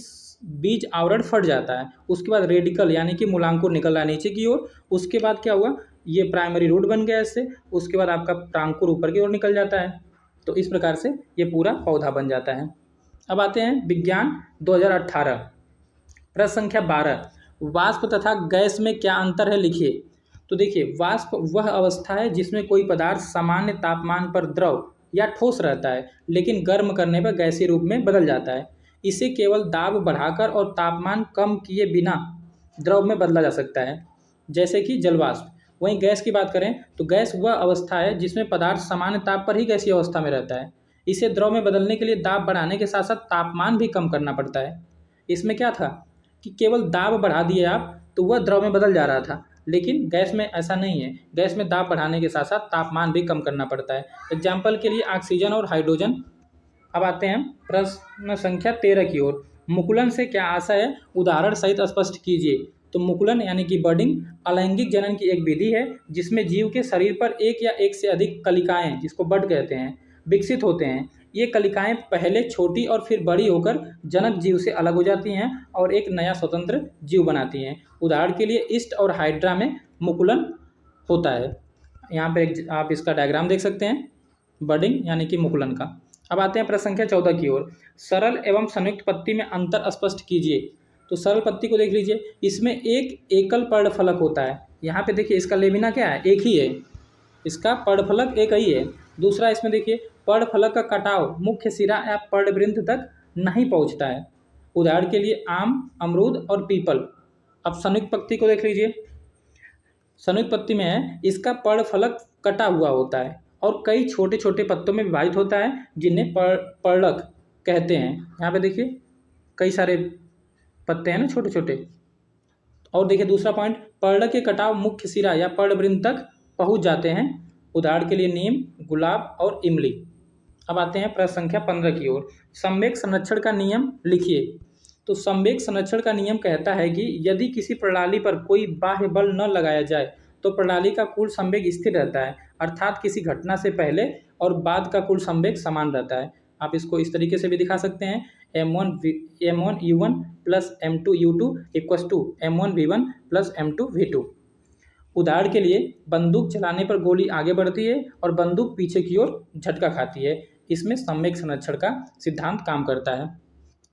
बीज आवरण फट जाता है। उसके बाद रेडिकल यानी कि मूलांकुर निकल रहा है नीचे की ओर। उसके बाद क्या हुआ, ये प्राइमरी रूट बन गया इससे। उसके बाद आपका प्रांकुर ऊपर की ओर निकल जाता है। तो इस प्रकार से ये पूरा पौधा बन जाता है। अब आते हैं विज्ञान 2018, प्रश्न संख्या 12। वाष्प तथा गैस में क्या अंतर है, लिखिए। तो देखिए वाष्प वह अवस्था है जिसमें कोई पदार्थ सामान्य तापमान पर द्रव या ठोस रहता है, लेकिन गर्म करने पर गैसीय रूप में बदल जाता है। इसे केवल दाब बढ़ाकर और तापमान कम किए बिना द्रव में बदला जा सकता है, जैसे कि जलवाष्प। वहीं गैस की बात करें तो गैस वह अवस्था है जिसमें पदार्थ सामान्य ताप पर ही गैसीय अवस्था में रहता है। इसे द्रव में बदलने के लिए दाब बढ़ाने के साथ साथ तापमान भी कम करना पड़ता है। इसमें क्या था कि केवल दाब बढ़ा दिए आप तो वह द्रव में बदल जा रहा था, लेकिन गैस में ऐसा नहीं है। गैस में दाब बढ़ाने के साथ साथ तापमान भी कम करना पड़ता है। एग्जाम्पल के लिए ऑक्सीजन और हाइड्रोजन। अब आते हैं प्रश्न संख्या 13 की ओर। मुकुलन से क्या आशय है, उदाहरण सहित स्पष्ट कीजिए। तो मुकुलन यानी कि बर्डिंग अलैंगिक जनन की एक विधि है जिसमें जीव के शरीर पर एक या एक से अधिक कलिकाएं, जिसको बड कहते हैं, विकसित होते हैं। ये कलिकाएं पहले छोटी और फिर बड़ी होकर जनक जीव से अलग हो जाती हैं और एक नया स्वतंत्र जीव बनाती हैं। उदाहरण के लिए ईस्ट और हाइड्रा में मुकुलन होता है। यहाँ पे आप इसका डायग्राम देख सकते हैं, बर्डिंग यानी कि मुकुलन का। अब आते हैं प्रश्न संख्या 14 की ओर। सरल एवं संयुक्त पत्ती में अंतर स्पष्ट कीजिए। तो सरल पत्ती को देख लीजिए, इसमें एक एकल पर्णफलक होता है। यहाँ पे देखिए इसका लेमिना क्या है, एक ही है, इसका पर्णफलक एक ही है। दूसरा इसमें देखिए पर्णफलक का कटाव मुख्य सिरा या पर्णवृंत तक नहीं पहुँचता है। उदाहरण के लिए आम, अमरूद और पीपल। अब संयुक्त पत्ती को देख लीजिए, संयुक्त पत्ती में है इसका पर्णफलक कटा हुआ होता है और कई छोटे छोटे पत्तों में विभाजित होता है जिन्हें पर्णक कहते हैं। यहाँ पे देखिए कई सारे पत्ते हैं ना छोटे छोटे। और देखिए दूसरा पॉइंट, पर्णक के कटाव मुख्य सिरा या पर्णवृंत तक पहुँच जाते हैं। उदाहरण के लिए नीम, गुलाब और इमली। अब आते हैं प्रश्न संख्या 15 की ओर। संवेग संरक्षण का नियम लिखिए। तो संवेग संरक्षण का नियम कहता है कि यदि किसी प्रणाली पर कोई बाह्य बल न लगाया जाए तो प्रणाली का कुल संवेग स्थिर रहता है, अर्थात किसी घटना से पहले और बाद का कुल संवेग समान रहता है। आप इसको इस तरीके से भी दिखा सकते हैं, m1u1 plus m2u2 equals to m1v1 plus m2v2। उदाहरण के लिए बंदूक चलाने पर गोली आगे बढ़ती है और बंदूक पीछे की ओर झटका खाती है। इसमें संवेग संरक्षण का सिद्धांत काम करता है।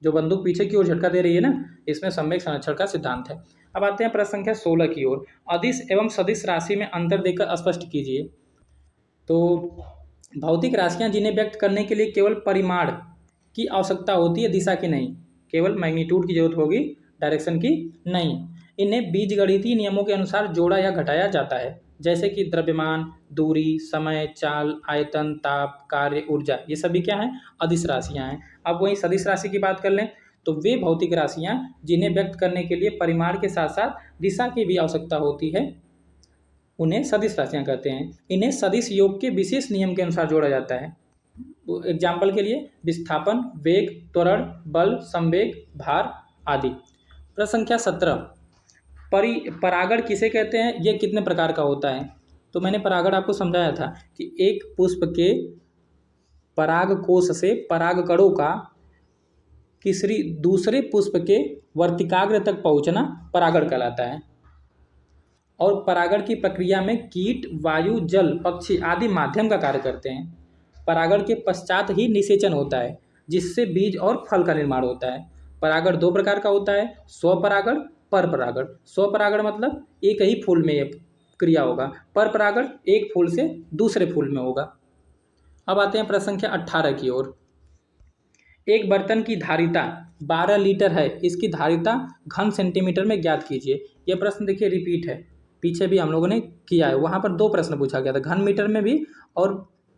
जो बंदूक पीछे की ओर झटका दे रही है ना, इसमें संवेग संरक्षण का सिद्धांत है। अब आते हैं प्रश्न संख्या 16 की ओर। अदिश एवं सदिश राशि में अंतर देकर स्पष्ट कीजिए। तो भौतिक राशियां जिन्हें व्यक्त करने के लिए केवल परिमाण की आवश्यकता होती है, दिशा की नहीं, केवल मैग्नीट्यूड की जरूरत होगी, डायरेक्शन की नहीं। इन्हें बीजगणितीय नियमों के अनुसार जोड़ा या घटाया जाता है, जैसे कि द्रव्यमान, दूरी, समय, चाल, आयतन, ताप, कार्य, ऊर्जा। ये सभी क्या हैं, अदिश राशियां हैं। अब वहीं सदिश राशि की बात कर लें तो वे भौतिक राशियां जिन्हें व्यक्त करने के लिए परिमाण के साथ साथ दिशा की भी आवश्यकता होती है, उन्हें सदिश राशियां कहते हैं। इन्हें सदिश योग के विशेष नियम के अनुसार जोड़ा जाता है। एग्जाम्पल के लिए विस्थापन, वेग, त्वरण, बल, संवेग, भार आदि। प्रश्न संख्या 17, परागण किसे कहते हैं, यह कितने प्रकार का होता है। तो मैंने परागण आपको समझाया था कि एक पुष्प के परागकोश से परागकणों का किसी दूसरे पुष्प के वर्तिकाग्र तक पहुंचना परागण कहलाता है। और परागण की प्रक्रिया में कीट, वायु, जल, पक्षी आदि माध्यम का कार्य करते हैं। परागण के पश्चात ही निषेचन होता है, जिससे बीज और फल का निर्माण होता है। परागण दो प्रकार का होता है, स्वपरागण, परपरागण। स्वपरागण मतलब एक ही फूल में ये क्रिया होगा, परपरागण एक फूल से दूसरे फूल में होगा। अब आते हैं प्रश्न संख्या 18 की ओर। एक बर्तन की धारिता 12 लीटर है, इसकी धारिता घन सेंटीमीटर में ज्ञात कीजिए। यह प्रश्न देखिए रिपीट है, पीछे भी हम लोगों ने किया है। वहाँ पर दो प्रश्न पूछा गया था, घन मीटर में भी और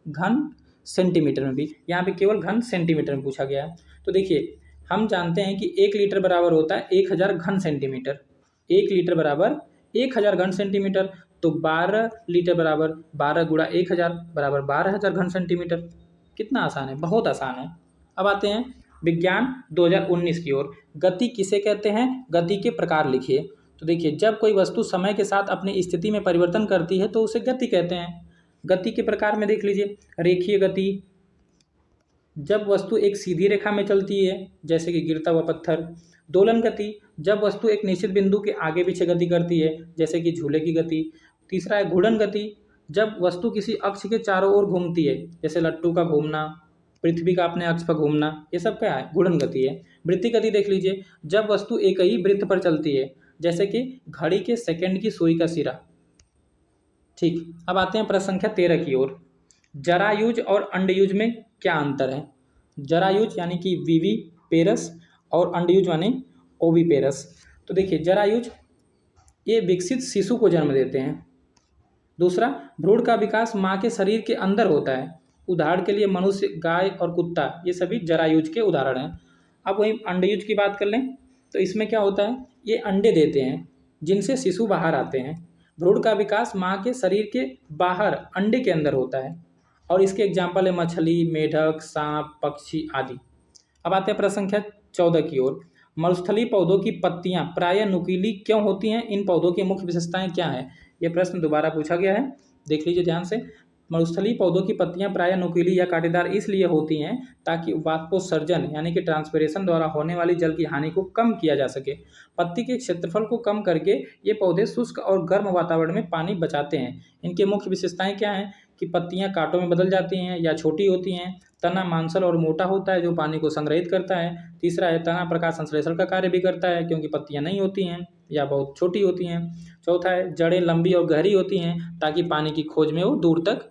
घन सेंटीमीटर में भी। यहाँ पे केवल घन सेंटीमीटर में पूछा गया है। तो देखिए हम जानते हैं कि 1 लीटर बराबर होता है 1000 घन सेंटीमीटर। 1 लीटर बराबर 1000 घन सेंटीमीटर। तो 12 लीटर बराबर 12 गुणा 1000 बराबर 12000 घन सेंटीमीटर। कितना आसान है, बहुत आसान है। अब आते हैं विज्ञान 2019 की ओर। गति किसे कहते हैं, गति के प्रकार लिखिए। तो देखिए जब कोई वस्तु समय के साथ अपनी स्थिति में परिवर्तन करती है तो उसे गति कहते हैं। गति के प्रकार में देख लीजिए, रेखीय गति, जब वस्तु एक सीधी रेखा में चलती है जैसे कि गिरता हुआ पत्थर। दोलन गति, जब वस्तु एक निश्चित बिंदु के आगे पीछे गति करती है जैसे कि झूले की गति। तीसरा है घूर्णन गति, जब वस्तु किसी अक्ष के चारों ओर घूमती है जैसे लट्टू का घूमना, पृथ्वी का अपने अक्ष पर घूमना, ये सब क्या है, घूर्णन गति है। वृत्तीय गति देख लीजिए, जब वस्तु एक ही वृत्त पर चलती है जैसे कि घड़ी के सेकंड की सुई का सिरा। ठीक, अब आते हैं प्रश्न संख्या 13 की ओर। जरायुज और अंडयुज में क्या अंतर है? जरायुज यानी कि वीवी पेरस और अंडयुज माने ओविपेरस। तो देखिए जरायुज ये विकसित शिशु को जन्म देते हैं। दूसरा, भ्रूण का विकास माँ के शरीर के अंदर होता है। उदाहरण के लिए मनुष्य, गाय और कुत्ता ये सभी जरायुज के उदाहरण हैं। अब वहीं अंडयुज की बात कर लें तो इसमें क्या होता है, ये अंडे देते हैं जिनसे शिशु बाहर आते हैं। भ्रूण का विकास माँ के शरीर के बाहर अंडे के अंदर होता है और इसके एग्जाम्पल है मछली, मेढक, सांप, पक्षी आदि। अब आते हैं प्रश्न संख्या 14 की ओर। मरुस्थलीय पौधों की पत्तियां प्रायः नुकीली क्यों होती हैं? इन पौधों की मुख्य विशेषताएं क्या हैं? यह प्रश्न दोबारा पूछा गया है, देख लीजिए ध्यान से। मरुस्थलीय पौधों की पत्तियां प्रायः नुकीली या कांटेदार इसलिए होती हैं ताकि वाष्पोत्सर्जन यानी कि ट्रांसपिरेशन द्वारा होने वाली जल की हानि को कम किया जा सके। पत्ती के क्षेत्रफल को कम करके ये पौधे शुष्क और गर्म वातावरण में पानी बचाते हैं। इनके मुख्य विशेषताएं क्या हैं कि पत्तियां कांटों में बदल जाती हैं या छोटी होती हैं। तना मांसल और मोटा होता है जो पानी को संग्रहित करता है। तीसरा है तना प्रकाश संश्लेषण का कार्य भी करता है क्योंकि पत्तियां नहीं होती हैं या बहुत छोटी होती हैं। चौथा है जड़ें लंबी और गहरी होती हैं ताकि पानी की खोज में वो दूर तक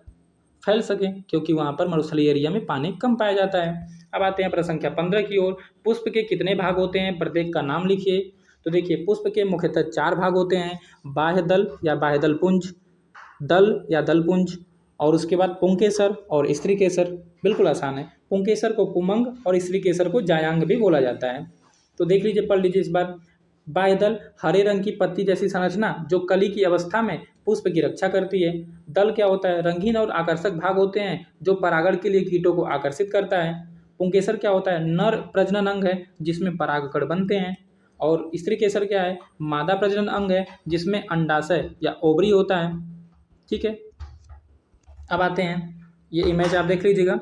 फैल सके क्योंकि वहाँ पर मरुस्थलीय एरिया में पानी कम पाया जाता है। अब आते हैं प्रश्न संख्या 15 की ओर। पुष्प के कितने भाग होते हैं? प्रत्येक का नाम लिखिए। तो देखिए पुष्प के मुख्यतः 4 भाग होते हैं, बाह्य दल या बाह्य पुंज, दल या दलपुंज, और उसके बाद पुंकेसर और स्त्री केसर। बिल्कुल आसान है। पुंकेसर को पुमंग और स्त्री केसर को जायांग भी बोला जाता है। तो देख लीजिए, पढ़ लीजिए इस बार। बाह्यदल हरे रंग की पत्ती जैसी संरचना जो कली की अवस्था में पुष्प की रक्षा करती है। दल क्या होता है? रंगीन और आकर्षक भाग होते हैं जो परागण के लिए कीटों को आकर्षित करता है। पुंकेसर क्या होता है? नर प्रजनन अंग है जिसमें परागकण बनते हैं। और स्त्री केसर क्या है? मादा प्रजनन अंग है जिसमें अंडाशय या ओवरी होता है। ठीक है, अब आते हैं, ये इमेज आप देख लीजिएगा।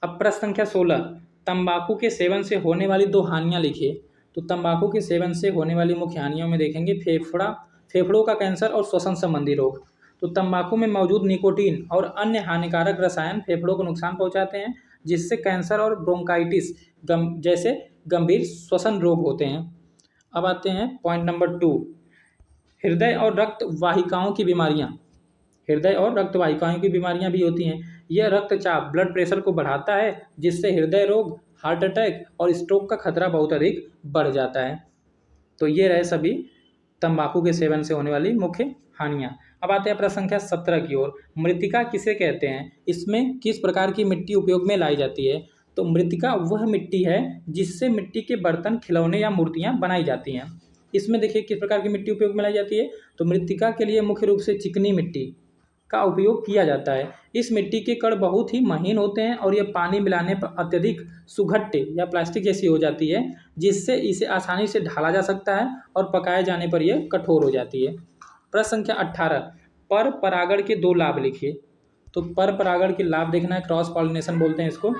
अब प्रश्न संख्या 16, तंबाकू के सेवन से होने वाली 2 हानियां लिखिए। तो तंबाकू के सेवन से होने वाली मुख्य हानियों में देखेंगे फेफड़ों का कैंसर और श्वसन संबंधी रोग। तो तंबाकू में मौजूद निकोटीन और अन्य हानिकारक रसायन फेफड़ों को नुकसान पहुंचाते हैं जिससे कैंसर और ब्रोंकाइटिस जैसे गंभीर श्वसन रोग होते हैं। अब आते हैं पॉइंट नंबर 2, हृदय और रक्त वाहिकाओं की बीमारियां। हृदय और रक्त वाहिकाओं की बीमारियां भी होती हैं। यह रक्तचाप ब्लड प्रेशर को बढ़ाता है जिससे हृदय रोग, हार्ट अटैक और स्ट्रोक का खतरा बहुत अधिक बढ़ जाता है। तो ये रहे सभी तंबाकू के सेवन से होने वाली मुख्य हानियां। अब आते हैं प्रश्न संख्या 17 की ओर। मृत्तिका किसे कहते हैं? इसमें किस प्रकार की मिट्टी उपयोग में लाई जाती है? तो मृत्तिका वह मिट्टी है जिससे मिट्टी के बर्तन, खिलौने या मूर्तियां बनाई जाती हैं। इसमें देखिए किस प्रकार की मिट्टी उपयोग में लाई जाती है। तो मृत्तिका के लिए मुख्य रूप से चिकनी मिट्टी का उपयोग किया जाता है। इस मिट्टी के कण बहुत ही महीन होते हैं और यह पानी मिलाने पर अत्यधिक सुघट्टे या प्लास्टिक जैसी हो जाती है जिससे इसे आसानी से ढाला जा सकता है और पकाए जाने पर यह कठोर हो जाती है। प्रश्न संख्या 18, पर परागण के 2 लाभ लिखिए। तो पर परागण के लाभ देखना है, क्रॉस पॉलिनेशन बोलते हैं इसको।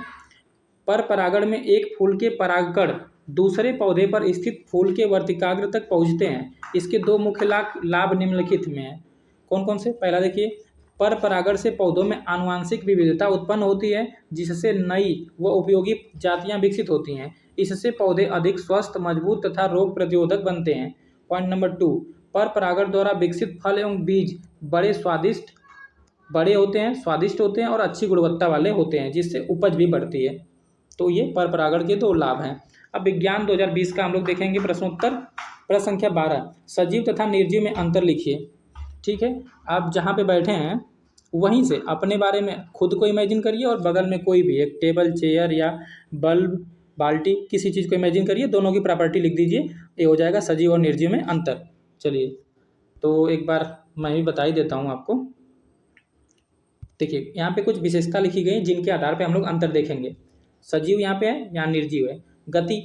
पर परागण में एक फूल के परागकण दूसरे पौधे पर स्थित फूल के वर्तिकाग्र तक पहुँचते हैं। इसके 2 मुख्य लाभ निम्नलिखित में हैं। कौन कौन से? पहला देखिए, पर परागण से पौधों में आनुवांशिक विविधता उत्पन्न होती है जिससे नई व उपयोगी जातियां विकसित होती हैं। इससे पौधे अधिक स्वस्थ, मजबूत तथा रोग प्रतिरोधक बनते हैं। पॉइंट नंबर 2, पर परागण द्वारा विकसित फल एवं बीज बड़े होते हैं, स्वादिष्ट होते हैं और अच्छी गुणवत्ता वाले होते हैं जिससे उपज भी बढ़ती है। तो ये पर परागण के 2 लाभ हैं। अब विज्ञान 2020 का हम लोग देखेंगे प्रश्नोत्तर। प्रश्न संख्या 12, सजीव तथा निर्जीव में अंतर लिखिए। ठीक है, आप जहाँ पे बैठे हैं वहीं से अपने बारे में खुद को इमेजिन करिए और बगल में कोई भी एक टेबल, चेयर या बल्ब, बाल्टी, किसी चीज़ को इमेजिन करिए, दोनों की प्रॉपर्टी लिख दीजिए। ये हो जाएगा सजीव और निर्जीव में अंतर। चलिए, तो एक बार मैं भी बता ही देता हूँ आपको। देखिए यहाँ पे कुछ विशेषता लिखी गई जिनके आधार पे हम लोग अंतर देखेंगे। सजीव यहाँ पे है, यहाँ निर्जीव है। गति,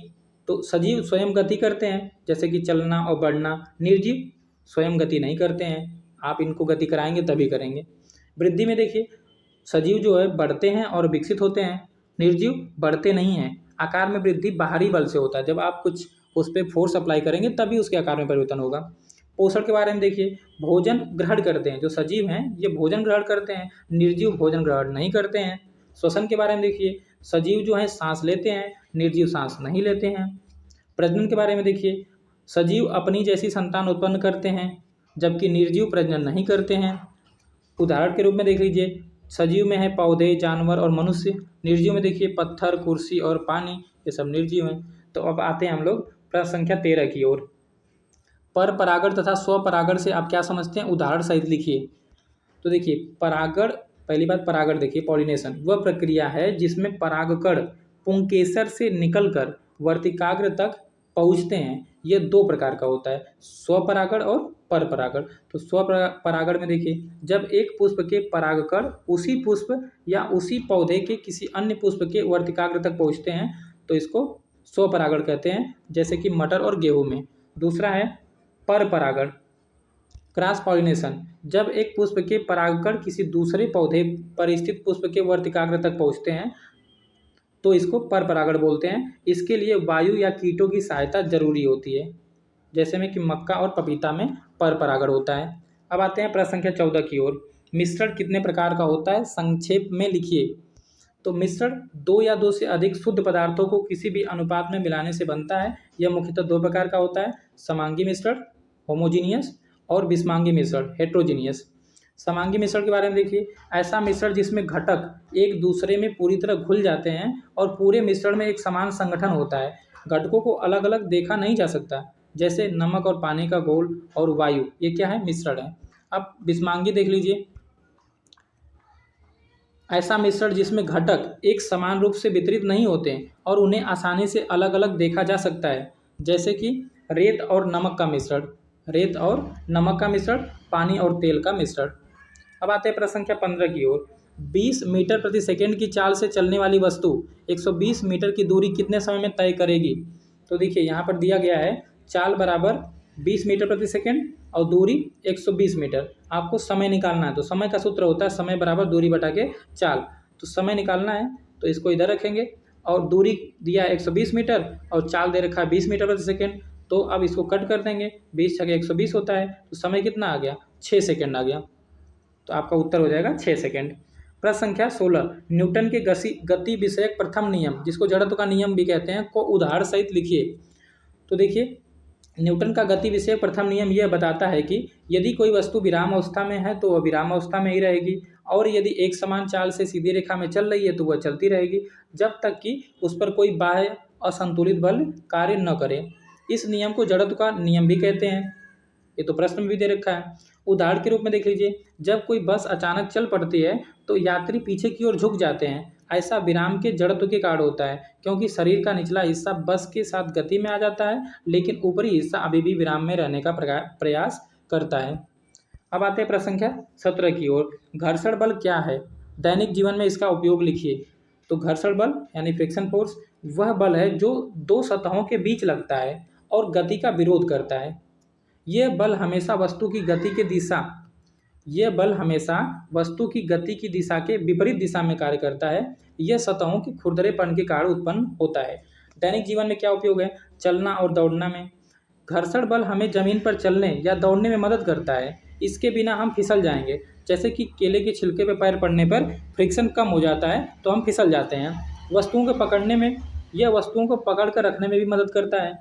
तो सजीव स्वयं गति करते हैं जैसे कि चलना और बढ़ना। निर्जीव स्वयं गति नहीं करते हैं, आप इनको गति कराएंगे तभी करेंगे। वृद्धि में देखिए, सजीव जो है बढ़ते हैं और विकसित होते हैं, निर्जीव बढ़ते नहीं हैं। आकार में वृद्धि बाहरी बल से होता है, जब आप कुछ उस पर फोर्स अप्लाई करेंगे तभी उसके आकार में परिवर्तन होगा। पोषण के बारे में देखिए, भोजन ग्रहण करते हैं, जो सजीव हैं ये भोजन ग्रहण करते हैं, निर्जीव भोजन ग्रहण नहीं करते हैं। श्वसन के बारे में देखिए, सजीव जो है सांस लेते हैं, निर्जीव सांस नहीं लेते हैं। प्रजनन के बारे में देखिए, सजीव अपनी जैसी संतान उत्पन्न करते हैं जबकि निर्जीव प्रजनन नहीं करते हैं। उदाहरण के रूप में देख लीजिए, सजीव में है पौधे, जानवर और मनुष्य। निर्जीव में देखिए पत्थर, कुर्सी और पानी, ये सब निर्जीव हैं। तो अब आते हैं हम लोग प्रश्न संख्या 13 की ओर। पर परागण तथा स्वपरागण से आप क्या समझते हैं, उदाहरण सहित लिखिए। तो देखिए परागण, पहली बात परागण देखिए, पॉलिनेशन वह प्रक्रिया है जिसमें परागकण पुंकेसर से निकलकर वर्तिकाग्र तक पहुँचते हैं। यह दो प्रकार का होता है, स्वपरागण और परपरागण। तो स्वपरागण में देखिए जब एक पुष्प के परागकण उसी पुष्प या उसी पौधे के किसी अन्य पुष्प के वर्तिकाग्र तक पहुँचते हैं तो इसको स्वपरागण कहते हैं, जैसे कि मटर और गेहूं में। दूसरा है परपरागण, क्रॉस पॉलिनेशन, जब एक पुष्प के परागकण किसी दूसरे पौधे पर स्थित पुष्प के वर्तिकाग्र तक पहुँचते हैं तो इसको परपरागण बोलते हैं। इसके लिए वायु या कीटों की सहायता जरूरी होती है, जैसे में कि मक्का और पपीता में परपरागण होता है। अब आते हैं प्रश्न संख्या 14 की ओर। मिश्रण कितने प्रकार का होता है, संक्षेप में लिखिए। तो मिश्रण दो या दो से अधिक शुद्ध पदार्थों को किसी भी अनुपात में मिलाने से बनता है। यह मुख्यतः दो प्रकार का होता है, समांगी मिश्रण होमोजीनियस और विषमांगी मिश्रण हेट्रोजीनियस। समांगी मिश्रण के बारे में देखिए, ऐसा मिश्रण जिसमें घटक एक दूसरे में पूरी तरह घुल जाते हैं और पूरे मिश्रण में एक समान संगठन होता है। घटकों को अलग अलग देखा नहीं जा सकता, जैसे नमक और पानी का घोल और वायु, ये क्या है, मिश्रण है। अब विषमांगी देख लीजिए, ऐसा मिश्रण जिसमें घटक एक समान रूप से वितरित नहीं होते और उन्हें आसानी से अलग अलग देखा जा सकता है, जैसे कि रेत और नमक का मिश्रण, रेत और नमक का मिश्रण, पानी और तेल का मिश्रण। अब आते हैं प्रश्न संख्या 15 की ओर। 20 मीटर प्रति सेकंड की चाल से चलने वाली वस्तु 120 मीटर की दूरी कितने समय में तय करेगी। तो देखिए यहाँ पर दिया गया है चाल बराबर 20 मीटर प्रति सेकंड और दूरी 120 मीटर। आपको समय निकालना है, तो समय का सूत्र होता है समय बराबर दूरी बटा के चाल। तो समय निकालना है तो इसको इधर रखेंगे और दूरी दिया है 120 मीटर और चाल दे रखा है 20 मीटर प्रति सेकंड। तो अब इसको कट कर देंगे, 20 छके 120 होता है, तो समय कितना आ गया, 6 सेकंड आ गया। तो आपका उत्तर हो जाएगा 6 सेकंड। प्रश्न संख्या 16, न्यूटन के गति विषयक प्रथम नियम, जिसको जड़त्व का नियम भी कहते हैं, को उदाहरण सहित लिखिए। तो देखिए न्यूटन का गति विषयक प्रथम नियम यह बताता है कि यदि कोई वस्तु विराम अवस्था में है तो वह विराम अवस्था में ही रहेगी, और यदि एक समान चाल से सीधी रेखा में चल रही है तो वह चलती रहेगी जब तक कि उस पर कोई बाह्य असंतुलित बल कार्य न करे। इस नियम को जड़त्व का नियम भी कहते हैं। ये तो प्रश्न में भी दे रखा है। उदाहरण के रूप में देख लीजिए, जब कोई बस अचानक चल पड़ती है तो यात्री पीछे की ओर झुक जाते हैं। ऐसा विराम के जड़त्व के कारण होता है, क्योंकि शरीर का निचला हिस्सा बस के साथ गति में आ जाता है लेकिन ऊपरी हिस्सा अभी भी विराम में रहने का प्रयास करता है। अब आते हैं प्रश्न संख्या 17 की ओर। घर्षण बल क्या है, दैनिक जीवन में इसका उपयोग लिखिए। तो घर्षण बल यानी फ्रिक्शन फोर्स वह बल है जो दो सतहों के बीच लगता है और गति का विरोध करता है। यह बल हमेशा वस्तु की गति की दिशा के विपरीत दिशा में कार्य करता है। यह सतहों के खुरदरेपन के कारण उत्पन्न होता है। दैनिक जीवन में क्या उपयोग है, चलना और दौड़ना में। घर्षण बल हमें जमीन पर चलने या दौड़ने में मदद करता है। इसके बिना हम फिसल जाएंगे, जैसे कि केले के छिलके पर पैर पड़ने पर फ्रिक्शन कम हो जाता है तो हम फिसल जाते हैं। वस्तुओं को पकड़ने में, यह वस्तुओं को पकड़ कर रखने में भी मदद करता है।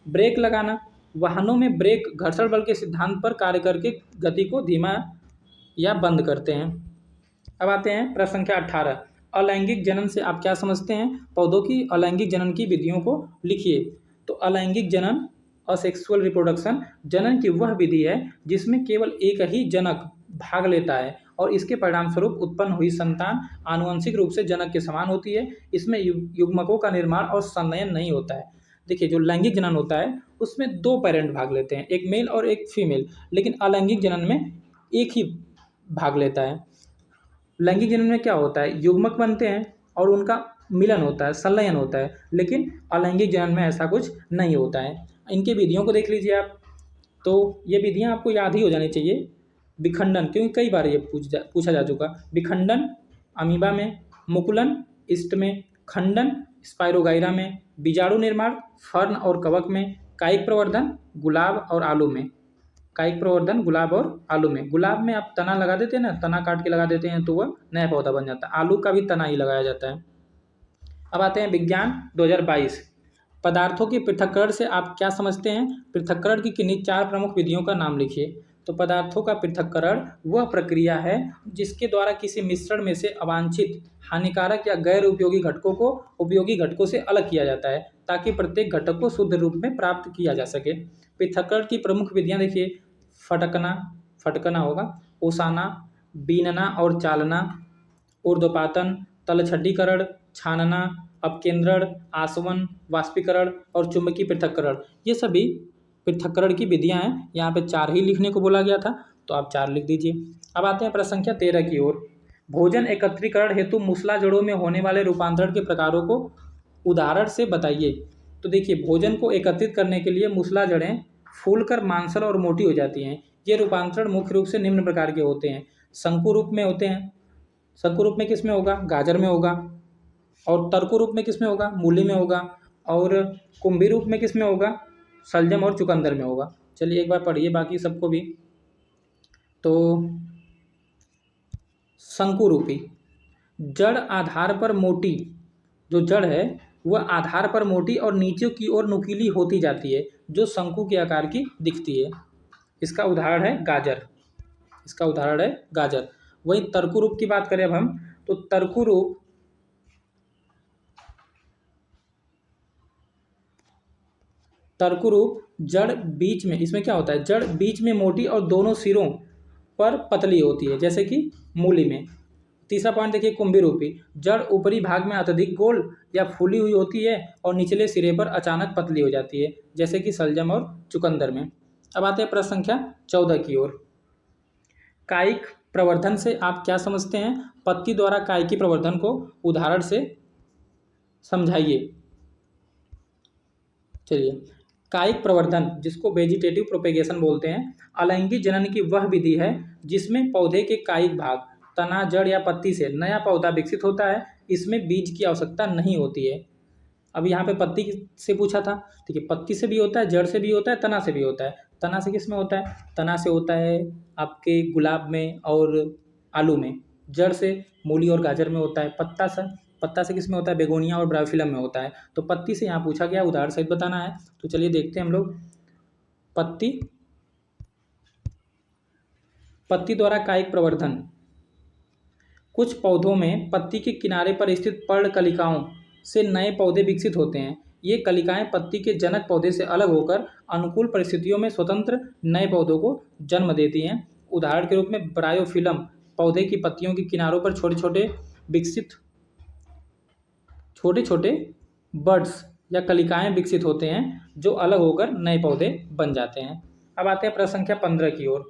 ब्रेक लगाना, वाहनों में ब्रेक घर्षण बल के सिद्धांत पर कार्य करके गति को धीमा या बंद करते हैं। अब आते हैं प्रश्न संख्या 18, अलैंगिक जनन से आप क्या समझते हैं। पौधों की अलैंगिक जनन की विधियों को लिखिए। तो अलैंगिक जनन, असेक्सुअल रिप्रोडक्शन, जनन की वह विधि है जिसमें केवल एक ही जनक भाग लेता है और इसके परिणाम स्वरूप उत्पन्न हुई संतान आनुवंशिक रूप से जनक के समान होती है। इसमें युग्मकों का निर्माण और संलयन नहीं होता है। देखिए जो लैंगिक जनन होता है उसमें दो पेरेंट भाग लेते हैं, एक मेल और एक फीमेल, लेकिन अलैंगिक जनन में एक ही भाग लेता है। लैंगिक जनन में क्या होता है, युग्मक बनते हैं और उनका मिलन होता है, संलयन होता है, लेकिन अलैंगिक जनन में ऐसा कुछ नहीं होता है। इनके विधियों को देख लीजिए आप, तो ये विधियाँ आपको याद ही हो जानी चाहिए। विखंडन, क्योंकि कई बार ये पूछा जा चुका। विखंडन अमीबा में, मुकुलन ईस्ट में, खंडन स्पाइरोगाइरा में, बीजाणु निर्माण फर्न और कवक में, कायिक प्रवर्धन गुलाब और आलू में। कायिक प्रवर्धन गुलाब और आलू में, गुलाब में आप तना लगा देते हैं ना, तना काट के लगा देते हैं तो वह नया पौधा बन जाता है। आलू का भी तना ही लगाया जाता है। अब आते हैं विज्ञान 2022, पदार्थों के पृथक्करण से आप क्या समझते हैं। पृथक्करण की किन्हीं चार प्रमुख विधियों का नाम लिखिए। तो पदार्थों का पृथक्करण वह प्रक्रिया है जिसके द्वारा किसी मिश्रण में से अवांछित, हानिकारक या गैर उपयोगी घटकों को उपयोगी घटकों से अलग किया जाता है ताकि प्रत्येक घटक को शुद्ध रूप में प्राप्त किया जा सके। पृथक्करण की प्रमुख विधियां देखिए, फटकना, फटकना होगा, ओसाना, बीनना और चालना, ऊर्ध्वपातन, तलछटीकरण, छानना, अपकेंद्रण, आसवन, वाष्पीकरण और चुंबकीय पृथक्करण, ये सभी पृथक्करण की विधियां हैं। यहाँ पे 4 ही लिखने को बोला गया था, तो आप 4 लिख दीजिए। अब आते हैं प्रश्न संख्या 13 की ओर। भोजन एकत्रीकरण हेतु मूसला जड़ों में होने वाले रूपांतरण के प्रकारों को उदाहरण से बताइए। तो देखिए, भोजन को एकत्रित करने के लिए मूसला जड़ें फूलकर मांसल और मोटी हो जाती हैं। ये रूपांतरण मुख्य रूप से निम्न प्रकार के होते हैं। शंकु रूप में होते हैं। शंकु रूप में किस में होगा? गाजर में होगा। और तर्कु रूप में किस में होगा? मूली में होगा। और कुंभी रूप में किस में होगा? शलजम और चुकंदर में होगा। चलिए एक बार पढ़िए बाकी सबको भी। तो शंकु रूपी जड़ आधार पर मोटी, जो जड़ है वह आधार पर मोटी और नीचे की ओर नुकीली होती जाती है, जो शंकु के आकार की दिखती है। इसका उदाहरण है गाजर। इसका उदाहरण है गाजर। वही तर्कु रूप की बात करें अब हम, तो तर्कु रूप जड़ बीच में, इसमें क्या होता है, जड़ बीच में मोटी और दोनों सिरों पर पतली होती है, जैसे कि मूली में। तीसरा पॉइंट देखिए, कुंभी रूपी जड़ ऊपरी भाग में अत्यधिक गोल या फूली हुई होती है और निचले सिरे पर अचानक पतली हो जाती है, जैसे कि शलजम और चुकंदर में। अब आते हैं प्रश्न संख्या 14 की ओर। कायिक प्रवर्धन से आप क्या समझते हैं? पत्ती द्वारा कायिकी प्रवर्धन को उदाहरण से समझाइए। चलिए, कायिक प्रवर्धन, जिसको वेजिटेटिव प्रोपेगेशन बोलते हैं, अलैंगिक जनन की वह विधि है जिसमें पौधे के कायिक भाग, तना, जड़ या पत्ती से नया पौधा विकसित होता है। इसमें बीज की आवश्यकता नहीं होती है। अब यहाँ पे पत्ती से पूछा था, ठीक है, पत्ती से भी होता है, जड़ से भी होता है, तना से भी होता है। तना से किस में होता है? तना से होता है आपके गुलाब में और आलू में। जड़ से मूली और गाजर में होता है। पत्ता से किस में होता है? बेगोनिया और ब्रायोफिलम में होता है। तो पत्ती से यहाँ पूछा गया, उदाहरण सहित बताना है। तो चलिए देखते हैं हम लोग। पत्ती द्वारा कायिक प्रवर्धन। कुछ पौधों में पत्ती के किनारे पर स्थित पर्णकलिकाओं से नए पौधे विकसित होते हैं। ये कलिकाएं पत्ती के जनक पौधे से अलग होकर अनुकूल परिस्थितियों में स्वतंत्र नए पौधों को जन्म देती हैं। उदाहरण के रूप में ब्रायोफिलम पौधे की पत्तियों के किनारों पर छोटे छोटे बड्स या कलिकाएं विकसित होते हैं, जो अलग होकर नए पौधे बन जाते हैं। अब आते हैं प्रश्न संख्या 15 की ओर।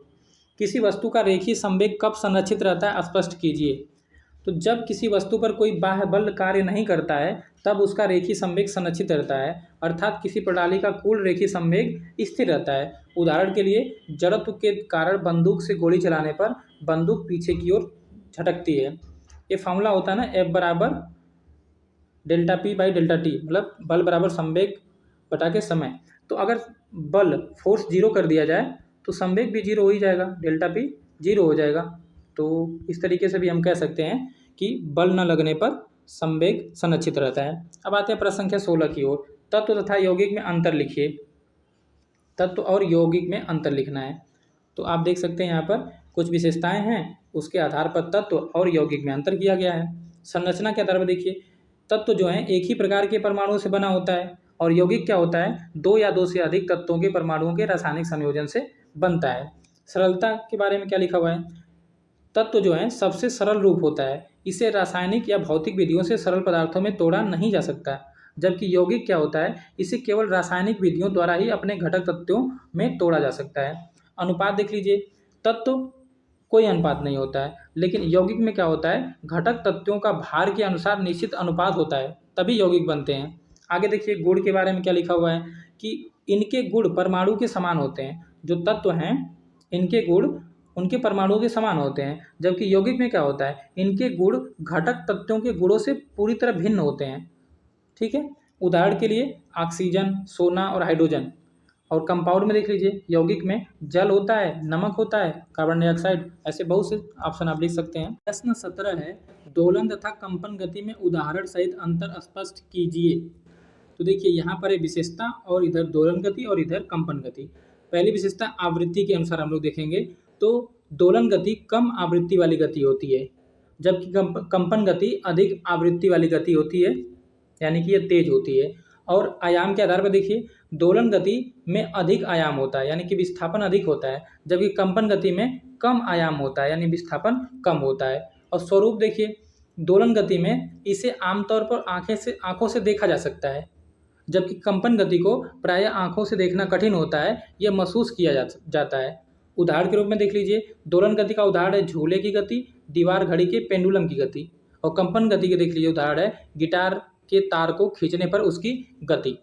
किसी वस्तु का रेखीय संवेग कब संरक्षित रहता है, स्पष्ट कीजिए। तो जब किसी वस्तु पर कोई बाह्य बल कार्य नहीं करता है, तब उसका रेखीय संवेग संरक्षित रहता है, अर्थात किसी प्रणाली का कुल रेखीय संवेग स्थिर रहता है। उदाहरण के लिए, जड़त्व के कारण बंदूक से गोली चलाने पर बंदूक पीछे की ओर झटकती है। ये फॉर्मूला होता है ना, F बराबर delta P by delta T, मतलब बल बराबर संवेग बटा के समय। तो अगर बल फोर्स 0 कर दिया जाए तो संवेग भी 0 हो ही जाएगा, डेल्टा P 0 हो जाएगा। तो इस तरीके से भी हम कह सकते हैं कि बल न लगने पर संवेग संरक्षित रहता है। अब आते हैं प्रश्न संख्या 16 की ओर। तत्व तथा यौगिक में अंतर लिखिए। तत्व और यौगिक में अंतर लिखना है। तो आप देख सकते हैं यहाँ पर कुछ विशेषताएं हैं, उसके आधार पर तत्व और यौगिक में अंतर किया गया है। संरचना के आधार पर देखिए, तत्व जो है एक ही प्रकार के परमाणुओं से बना होता है, और यौगिक क्या होता है? 2 या 2 से अधिक तत्वों के परमाणुओं के रासायनिक संयोजन से बनता है। सरलता के बारे में क्या लिखा हुआ है? तत्व जो है सबसे सरल रूप होता है, इसे रासायनिक या भौतिक विधियों से सरल पदार्थों में तोड़ा नहीं जा सकता। जबकि यौगिक क्या होता है? इसे केवल रासायनिक विधियों द्वारा ही अपने घटक तत्वों में तोड़ा जा सकता है। अनुपात देख लीजिए, तत्व कोई अनुपात नहीं होता है, लेकिन यौगिक में क्या होता है? घटक तत्वों का भार के अनुसार निश्चित अनुपात होता है, तभी यौगिक बनते हैं। आगे देखिए, गुण के बारे में क्या लिखा हुआ है कि इनके गुण परमाणु के समान होते हैं। जो तत्व हैं इनके गुण उनके परमाणुओं के समान होते हैं, जबकि यौगिक में क्या होता है? इनके गुण घटक तत्वों के गुणों से पूरी तरह भिन्न होते हैं। ठीक है, उदाहरण के लिए ऑक्सीजन, सोना और हाइड्रोजन। और कंपाउंड में देख लीजिए, यौगिक में जल होता है, नमक होता है, कार्बन डाइऑक्साइड, ऐसे बहुत से ऑप्शन आप लिख सकते हैं। प्रश्न 17 है, दोलन तथा कंपन गति में उदाहरण सहित अंतर स्पष्ट कीजिए। तो देखिए यहाँ पर है विशेषता, और इधर दोलन गति और इधर कंपन गति। पहली विशेषता आवृत्ति के अनुसार हम लोग देखेंगे तो दोलन गति कम आवृत्ति वाली गति होती है, जबकि कंपन गति अधिक आवृत्ति वाली गति होती है, यानी कि ये तेज होती है। और आयाम के आधार पर देखिए, दोलन गति में अधिक आयाम होता है, यानी कि विस्थापन अधिक होता है, जबकि कंपन गति में कम आयाम होता है, यानी विस्थापन कम होता है। और स्वरूप देखिए, दोलन गति में इसे आमतौर पर आंखों से देखा जा सकता है, जबकि कंपन गति को प्रायः आंखों से देखना कठिन होता है, यह महसूस किया जाता है। उदाहरण के रूप में देख लीजिए, दोलन गति का उदाहरण है झूले की गति, दीवार घड़ी के पेंडुलम की गति। और कंपन गति के देख लीजिए उदाहरण है गिटार के तार को खींचने पर उसकी गति।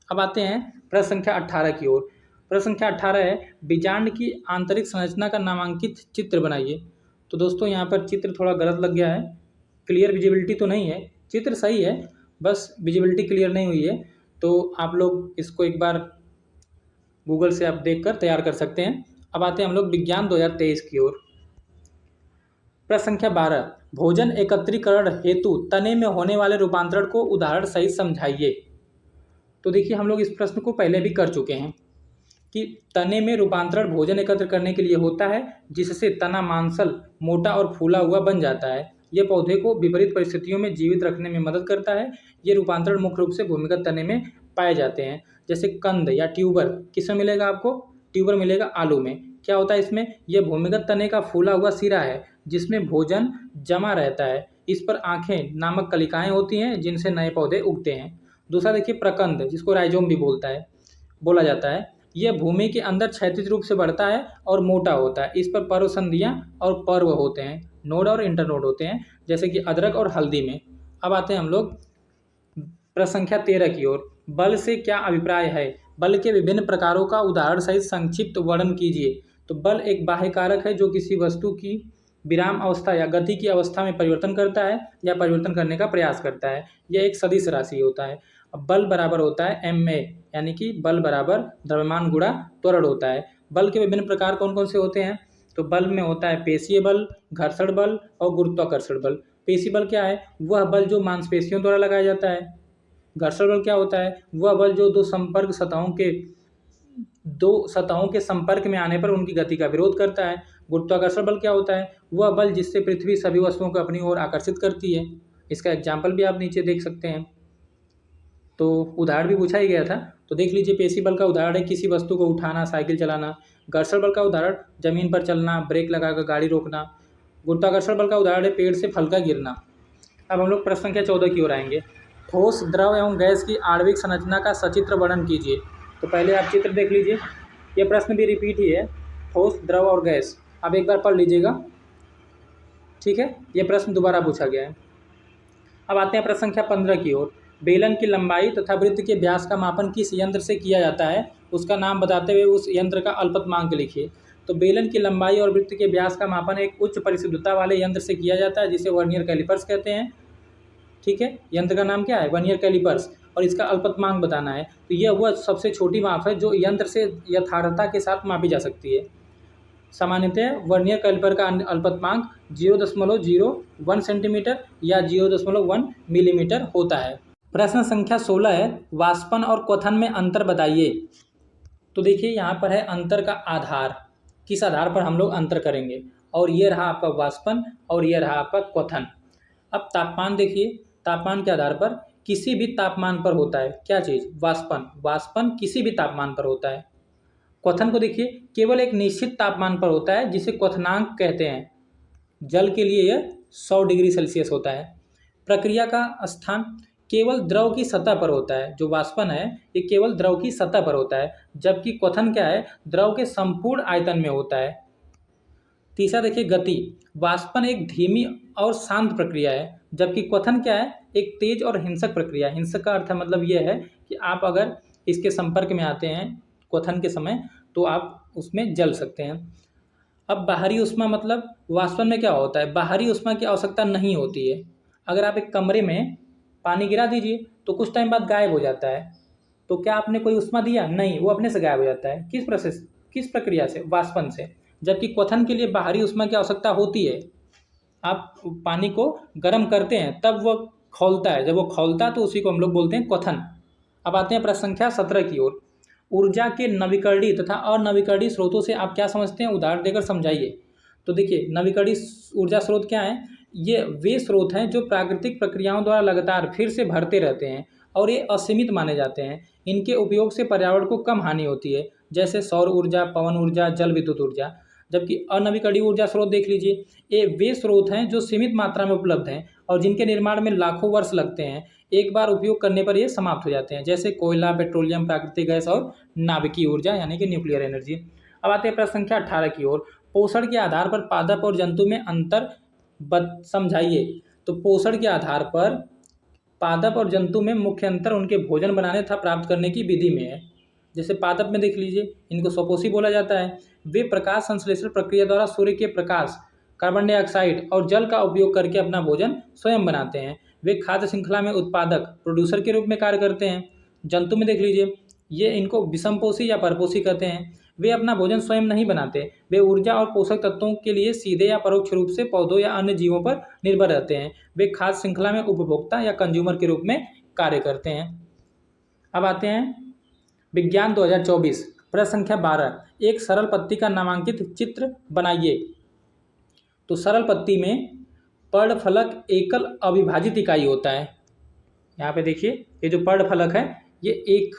अब आते हैं प्रश्न संख्या 18 की ओर। प्रश्न संख्या 18 है बीजांड की आंतरिक संरचना का नामांकित चित्र बनाइए। तो दोस्तों यहाँ पर चित्र थोड़ा गलत लग गया है, क्लियर विजिबिलिटी तो नहीं है, चित्र सही है, बस विजिबिलिटी क्लियर नहीं हुई है। तो आप लोग इसको एक बार गूगल से आप देखकर तैयार कर सकते हैं। अब आते हैं हम लोग विज्ञान 2023 की ओर। प्रश्न संख्या 12 भोजन एकत्रीकरण हेतु तने में होने वाले रूपांतरण को उदाहरण सहित समझाइए। तो देखिए, हम लोग इस प्रश्न को पहले भी कर चुके हैं कि तने में रूपांतरण भोजन एकत्र करने के लिए होता है, जिससे तना मांसल मोटा और फूला हुआ बन जाता है। यह पौधे को विपरीत परिस्थितियों में जीवित रखने में मदद करता है। ये रूपांतरण मुख्य रूप से भूमिगत तने में पाए जाते हैं, जैसे कंद या ट्यूबर। किस में मिलेगा आपको? ट्यूबर मिलेगा आलू में। क्या होता है इसमें? यह भूमिगत तने का फूला हुआ सिरा है जिसमें भोजन जमा रहता है। इस पर आँखें नामक कलिकाएं होती हैं जिनसे नए पौधे उगते हैं। दूसरा देखिए प्रकंद, जिसको राइजोम भी बोला जाता है। यह भूमि के अंदर क्षैतिज रूप से बढ़ता है और मोटा होता है। इस पर पर्वसंधियां और पर्व होते हैं, नोड और इंटरनोड होते हैं, जैसे कि अदरक और हल्दी में। अब आते हैं हम लोग प्रश्न संख्या 13 की ओर। बल से क्या अभिप्राय है? बल के विभिन्न प्रकारों का उदाहरण सहित संक्षिप्त वर्णन कीजिए। तो बल एक बाह्य कारक है जो किसी वस्तु की विराम अवस्था या गति की अवस्था में परिवर्तन करता है या परिवर्तन करने का प्रयास करता है। यह एक सदिश राशि होता है। अब बल बराबर होता है ma, यानी कि बल बराबर द्रव्यमान गुणा त्वरण होता है। बल के विभिन्न प्रकार कौन कौन से होते हैं? तो बल में होता है पेशीय बल, घर्षण बल और गुरुत्वाकर्षण बल। पेशीय बल क्या है? वह बल जो मांसपेशियों द्वारा लगाया जाता है। घर्षण बल क्या होता है? वह बल जो दो सतहों के संपर्क में आने पर उनकी गति का विरोध करता है। गुरुत्वाकर्षण बल क्या होता है? वह बल जिससे पृथ्वी सभी वस्तुओं को अपनी ओर आकर्षित करती है। इसका एग्जाम्पल भी आप नीचे देख सकते हैं। तो उदाहरण भी पूछा ही गया था, तो देख लीजिए। पेशी बल का उदाहरण है किसी वस्तु को उठाना, साइकिल चलाना। घर्षण बल का उदाहरण जमीन पर चलना, ब्रेक लगाकर गाड़ी रोकना। गुरुत्वाकर्षण बल का उदाहरण है पेड़ से फल का गिरना। अब हम लोग प्रश्न संख्या 14 की ओर आएंगे। ठोस, द्रव एवं गैस की आणविक संरचना का सचित्र वर्णन कीजिए। तो पहले आप चित्र देख लीजिए, ये प्रश्न भी रिपीट ही है, ठोस, द्रव और गैस। अब एक बार पढ़ लीजिएगा, ठीक है। ये प्रश्न दोबारा पूछा गया है। अब आते हैं प्रश्न संख्या 15 की ओर। बेलन की लंबाई तथा वृत्त के व्यास का मापन किस यंत्र से किया जाता है? उसका नाम बताते हुए उस यंत्र का अल्पतमांक लिखिए। तो बेलन की लंबाई और वृत्त के व्यास का मापन एक उच्च परिशुद्धता वाले यंत्र से किया जाता है, जिसे वर्नियर कैलिपर्स कहते हैं, ठीक है। यंत्र का नाम क्या है? Vernier calipers. और इसका अल्पतमांक बताना है। तो यह वह सबसे छोटी माप है जो यंत्र से यथार्थता के साथ मापी जा सकती है। सामान्यतः वर्नियर कैलिपर का अल्पतमांक 0.01 सेंटीमीटर या 0.1 मिलीमीटर होता है। प्रश्न संख्या 16 है वाष्पन और क्वथन में अंतर बताइए। तो देखिए, यहाँ पर है अंतर का आधार, किस आधार पर हम लोग अंतर करेंगे। और ये रहा आपका वाष्पन और ये रहा आपका क्वथन। अब तापमान देखिए, तापमान के आधार पर किसी भी तापमान पर होता है क्या चीज़? वाष्पन किसी भी तापमान पर होता है। क्वथन को देखिए, केवल एक निश्चित तापमान पर होता है जिसे क्वथनांक कहते हैं। जल के लिए यह 100 डिग्री सेल्सियस होता है। प्रक्रिया का स्थान केवल द्रव की सतह पर होता है। जो वाष्पन है ये केवल द्रव की सतह पर होता है, जबकि क्वथन क्या है? द्रव के संपूर्ण आयतन में होता है। तीसरा देखिए गति। वाष्पन एक धीमी और शांत प्रक्रिया है, जबकि क्वथन क्या है? एक तेज और हिंसक प्रक्रिया। हिंसक का अर्थ मतलब यह है कि आप अगर इसके संपर्क में आते हैं क्वथन के समय तो आप उसमें जल सकते हैं। अब बाहरी ऊष्मा मतलब वाष्पन में क्या होता है? बाहरी ऊष्मा की आवश्यकता नहीं होती है। अगर आप एक कमरे में पानी गिरा दीजिए तो कुछ टाइम बाद गायब हो जाता है। तो क्या आपने कोई ऊष्मा दिया? नहीं, वो अपने से गायब हो जाता है। किस प्रक्रिया से? वाष्पन से। जबकि क्वथन के लिए बाहरी ऊष्मा की आवश्यकता होती है। आप पानी को गर्म करते हैं तब वो खौलता है, जब वो खौलता है तो उसी को हम लोग बोलते हैं क्वथन। अब आते हैं प्रश्न संख्या 17 की ओर। ऊर्जा के नवीकरणीय तथा अनवीकरणीय स्रोतों से आप क्या समझते हैं, उदाहरण देकर समझाइए। तो देखिए, नवीकरणीय ऊर्जा स्रोत क्या है, ये वे स्रोत हैं जो प्राकृतिक प्रक्रियाओं द्वारा लगातार फिर से भरते रहते हैं और ये असीमित माने जाते हैं। इनके उपयोग से पर्यावरण को कम हानि होती है, जैसे सौर ऊर्जा, पवन ऊर्जा, जल विद्युत ऊर्जा। जबकि अनवीकरणीय ऊर्जा स्रोत देख लीजिए, ये वे स्रोत हैं जो सीमित मात्रा में उपलब्ध हैं और जिनके निर्माण में लाखों वर्ष लगते हैं। एक बार उपयोग करने पर ये समाप्त हो जाते हैं, जैसे कोयला, पेट्रोलियम, प्राकृतिक गैस और नाभिकीय ऊर्जा यानी कि न्यूक्लियर एनर्जी। अब आते हैं प्रश्न संख्या 18 की ओर। पोषण के आधार पर पादप और जंतु में अंतर समझाइए। तो पोषण के आधार पर पादप और जंतु में मुख्य अंतर उनके भोजन बनाने तथा प्राप्त करने की विधि में है। जैसे पादप में देख लीजिए, इनको स्वपोषी बोला जाता है। वे प्रकाश संश्लेषण प्रक्रिया द्वारा सूर्य के प्रकाश, कार्बन डाइऑक्साइड और जल का उपयोग करके अपना भोजन स्वयं बनाते हैं। वे खाद्य श्रृंखला में उत्पादक, प्रोड्यूसर के रूप में कार्य करते हैं। जंतु में देख लीजिए, ये इनको विषमपोषी या परपोषी कहते हैं। वे अपना भोजन स्वयं नहीं बनाते, वे ऊर्जा और पोषक तत्वों के लिए सीधे या परोक्ष रूप से पौधों या अन्य जीवों पर निर्भर रहते हैं। वे खाद्य श्रृंखला में उपभोक्ता या कंज्यूमर के रूप में कार्य करते हैं। अब आते हैं विज्ञान 2024, प्रश्न संख्या 12। एक सरल पत्ती का नामांकित चित्र बनाइए। तो सरल पत्ती में पर्णफलक एकल अविभाजित इकाई होता है। यहाँ पे देखिए, ये जो पर्णफलक है ये एक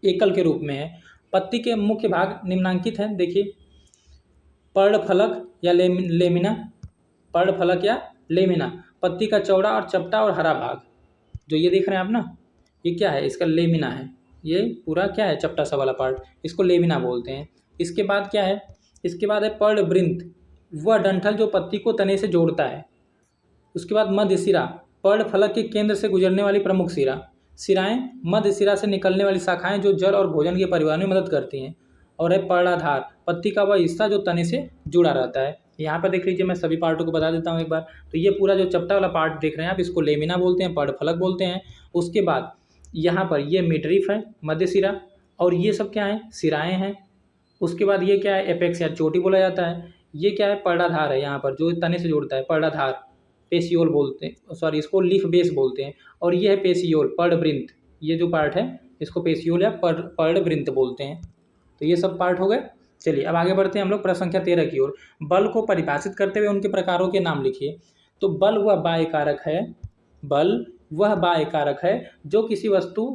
एकल के रूप में है। पत्ती के मुख्य भाग निम्नांकित हैं। देखिए, पर्णफलक या लेमिना, पर्णफलक या लेमिना, पत्ती का चौड़ा और चपटा और हरा भाग जो ये देख रहे हैं आप ना, ये क्या है, इसका लेमिना है। ये पूरा क्या है, चपटा सा वाला पार्ट, इसको लेमिना बोलते हैं। इसके बाद क्या है, इसके बाद है पर्णवृंत, वह डंठल जो पत्ती को तने से जोड़ता है। उसके बाद मध्य सिरा, पर्णफलक के केंद्र से गुजरने वाली प्रमुख सिरा। सिराएं, मध्य सिरा से निकलने वाली शाखाएं जो जल और भोजन के परिवहन में मदद करती हैं। और है पर्णाधार, पत्ती का वह हिस्सा जो तने से जुड़ा रहता है। यहाँ पर देख लीजिए, मैं सभी पार्टों को बता देता हूँ एक बार। तो ये पूरा जो चपटा वाला पार्ट देख रहे हैं आप, इसको लेमिना बोलते हैं, पर्णफलक बोलते हैं। उसके बाद यहाँ पर ये मिडरिफ है, मध्य सिरा, और ये सब क्या है, सिराएँ हैं। उसके बाद ये क्या है, एपेक्स या चोटी बोला जाता है। ये क्या है, पर्णाधार है, यहाँ पर जो तने से जोड़ता है, पर्णाधार, पेशियोल बोलते हैं, सॉरी इसको लीफ बेस बोलते हैं। और ये है पेशियोल, पर्णवृंत, ये जो पार्ट है इसको पेशियोल या पर्णवृंत बोलते हैं। तो ये सब पार्ट हो गए। चलिए अब आगे बढ़ते हैं हम लोग प्रश्न संख्या 13 की ओर। बल को परिभाषित करते हुए उनके प्रकारों के नाम लिखिए। तो बल वह बाह्य कारक है, बल वह बाह्य कारक है जो किसी वस्तु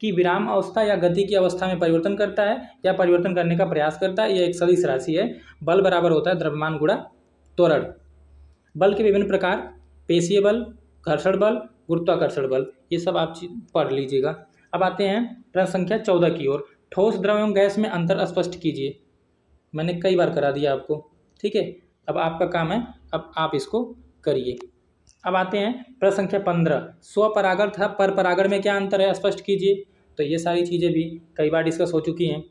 की विराम अवस्था या गति की अवस्था में परिवर्तन करता है या परिवर्तन करने का प्रयास करता है। यह एक सदिश राशि है। बल बराबर होता है द्रव्यमान गुणा त्वरण। बल के विभिन्न प्रकार, पेशीय बल, घर्षण बल, गुरुत्वाकर्षण बल, ये सब आप पढ़ लीजिएगा। अब आते हैं प्रश्न संख्या 14 की ओर। ठोस, द्रव एवं गैस में अंतर स्पष्ट कीजिए। मैंने कई बार करा दिया आपको, ठीक है। अब आपका काम है, अब आप इसको करिए। अब आते हैं प्रश्न संख्या 15। स्वपरागण तथा परपरागण में क्या अंतर है, स्पष्ट कीजिए। तो ये सारी चीज़ें भी कई बार डिस्कस हो चुकी हैं।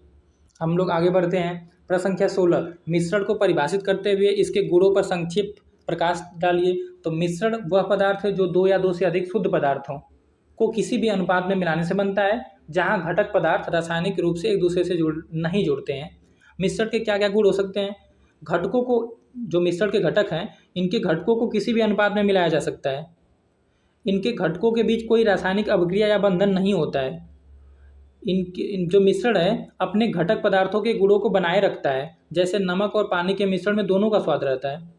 हम लोग आगे बढ़ते हैं। प्रश्न संख्या 16। मिश्रण को परिभाषित करते हुए इसके गुणों पर संक्षिप्त प्रकाश डालिए। तो मिश्रण वह पदार्थ है जो दो या दो से अधिक शुद्ध पदार्थों को किसी भी अनुपात में मिलाने से बनता है, जहाँ घटक पदार्थ रासायनिक रूप से एक दूसरे से नहीं जुड़ते हैं। मिश्रण के क्या क्या गुण हो सकते हैं, घटकों को, जो मिश्रण के घटक हैं, इनके घटकों को किसी भी अनुपात में मिलाया जा सकता है। इनके घटकों के बीच कोई रासायनिक अभिक्रिया या बंधन नहीं होता है। जो मिश्रण है अपने घटक पदार्थों के गुणों को बनाए रखता है, जैसे नमक और पानी के मिश्रण में दोनों का स्वाद रहता है।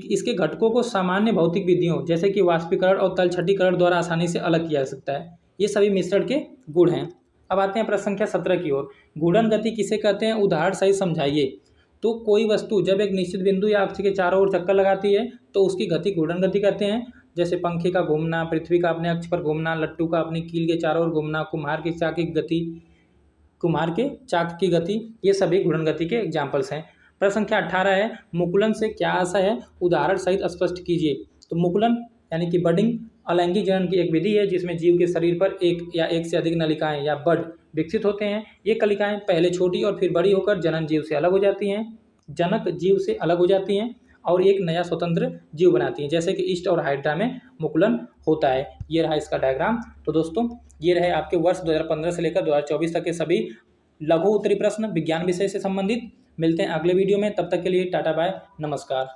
इसके घटकों को सामान्य भौतिक विधियों जैसे कि वाष्पीकरण और तलछटीकरण द्वारा आसानी से अलग किया जा सकता है। ये सभी मिश्रण के गुण हैं। अब आते हैं प्रश्न संख्या 17 की ओर। घूर्णन गति किसे कहते हैं, उदाहरण सहित समझाइए। तो कोई वस्तु जब एक निश्चित बिंदु या अक्ष के चारों ओर चक्कर लगाती है तो उसकी गति घूर्णन गति कहते हैं। जैसे पंखे का घूमना, पृथ्वी का अपने अक्ष पर घूमना, लट्टू का अपनी कील के चारों ओर घूमना, कुम्हार के चाक की गति, ये सभी घूर्णन गति के एग्जाम्पल्स हैं। प्रश्न संख्या 18 है। मुकुलन से क्या आशय है, उदाहरण सहित स्पष्ट कीजिए। तो मुकुलन यानी कि बडिंग अलैंगिक जनन की एक विधि है जिसमें जीव के शरीर पर एक या एक से अधिक नलिकाएं या बड विकसित होते हैं। ये कलिकाएं पहले छोटी और फिर बड़ी होकर जनक जीव से अलग हो जाती हैं और एक नया स्वतंत्र जीव बनाती हैं, जैसे कि ईस्ट और हाइड्रा में मुकुलन होता है। ये रहा इसका डायग्राम। तो दोस्तों, ये रहे आपके वर्ष 2015 से लेकर 2024 तक के सभी लघु उत्तरी प्रश्न विज्ञान विषय से संबंधित। मिलते हैं अगले वीडियो में, तब तक के लिए टाटा बाय, नमस्कार।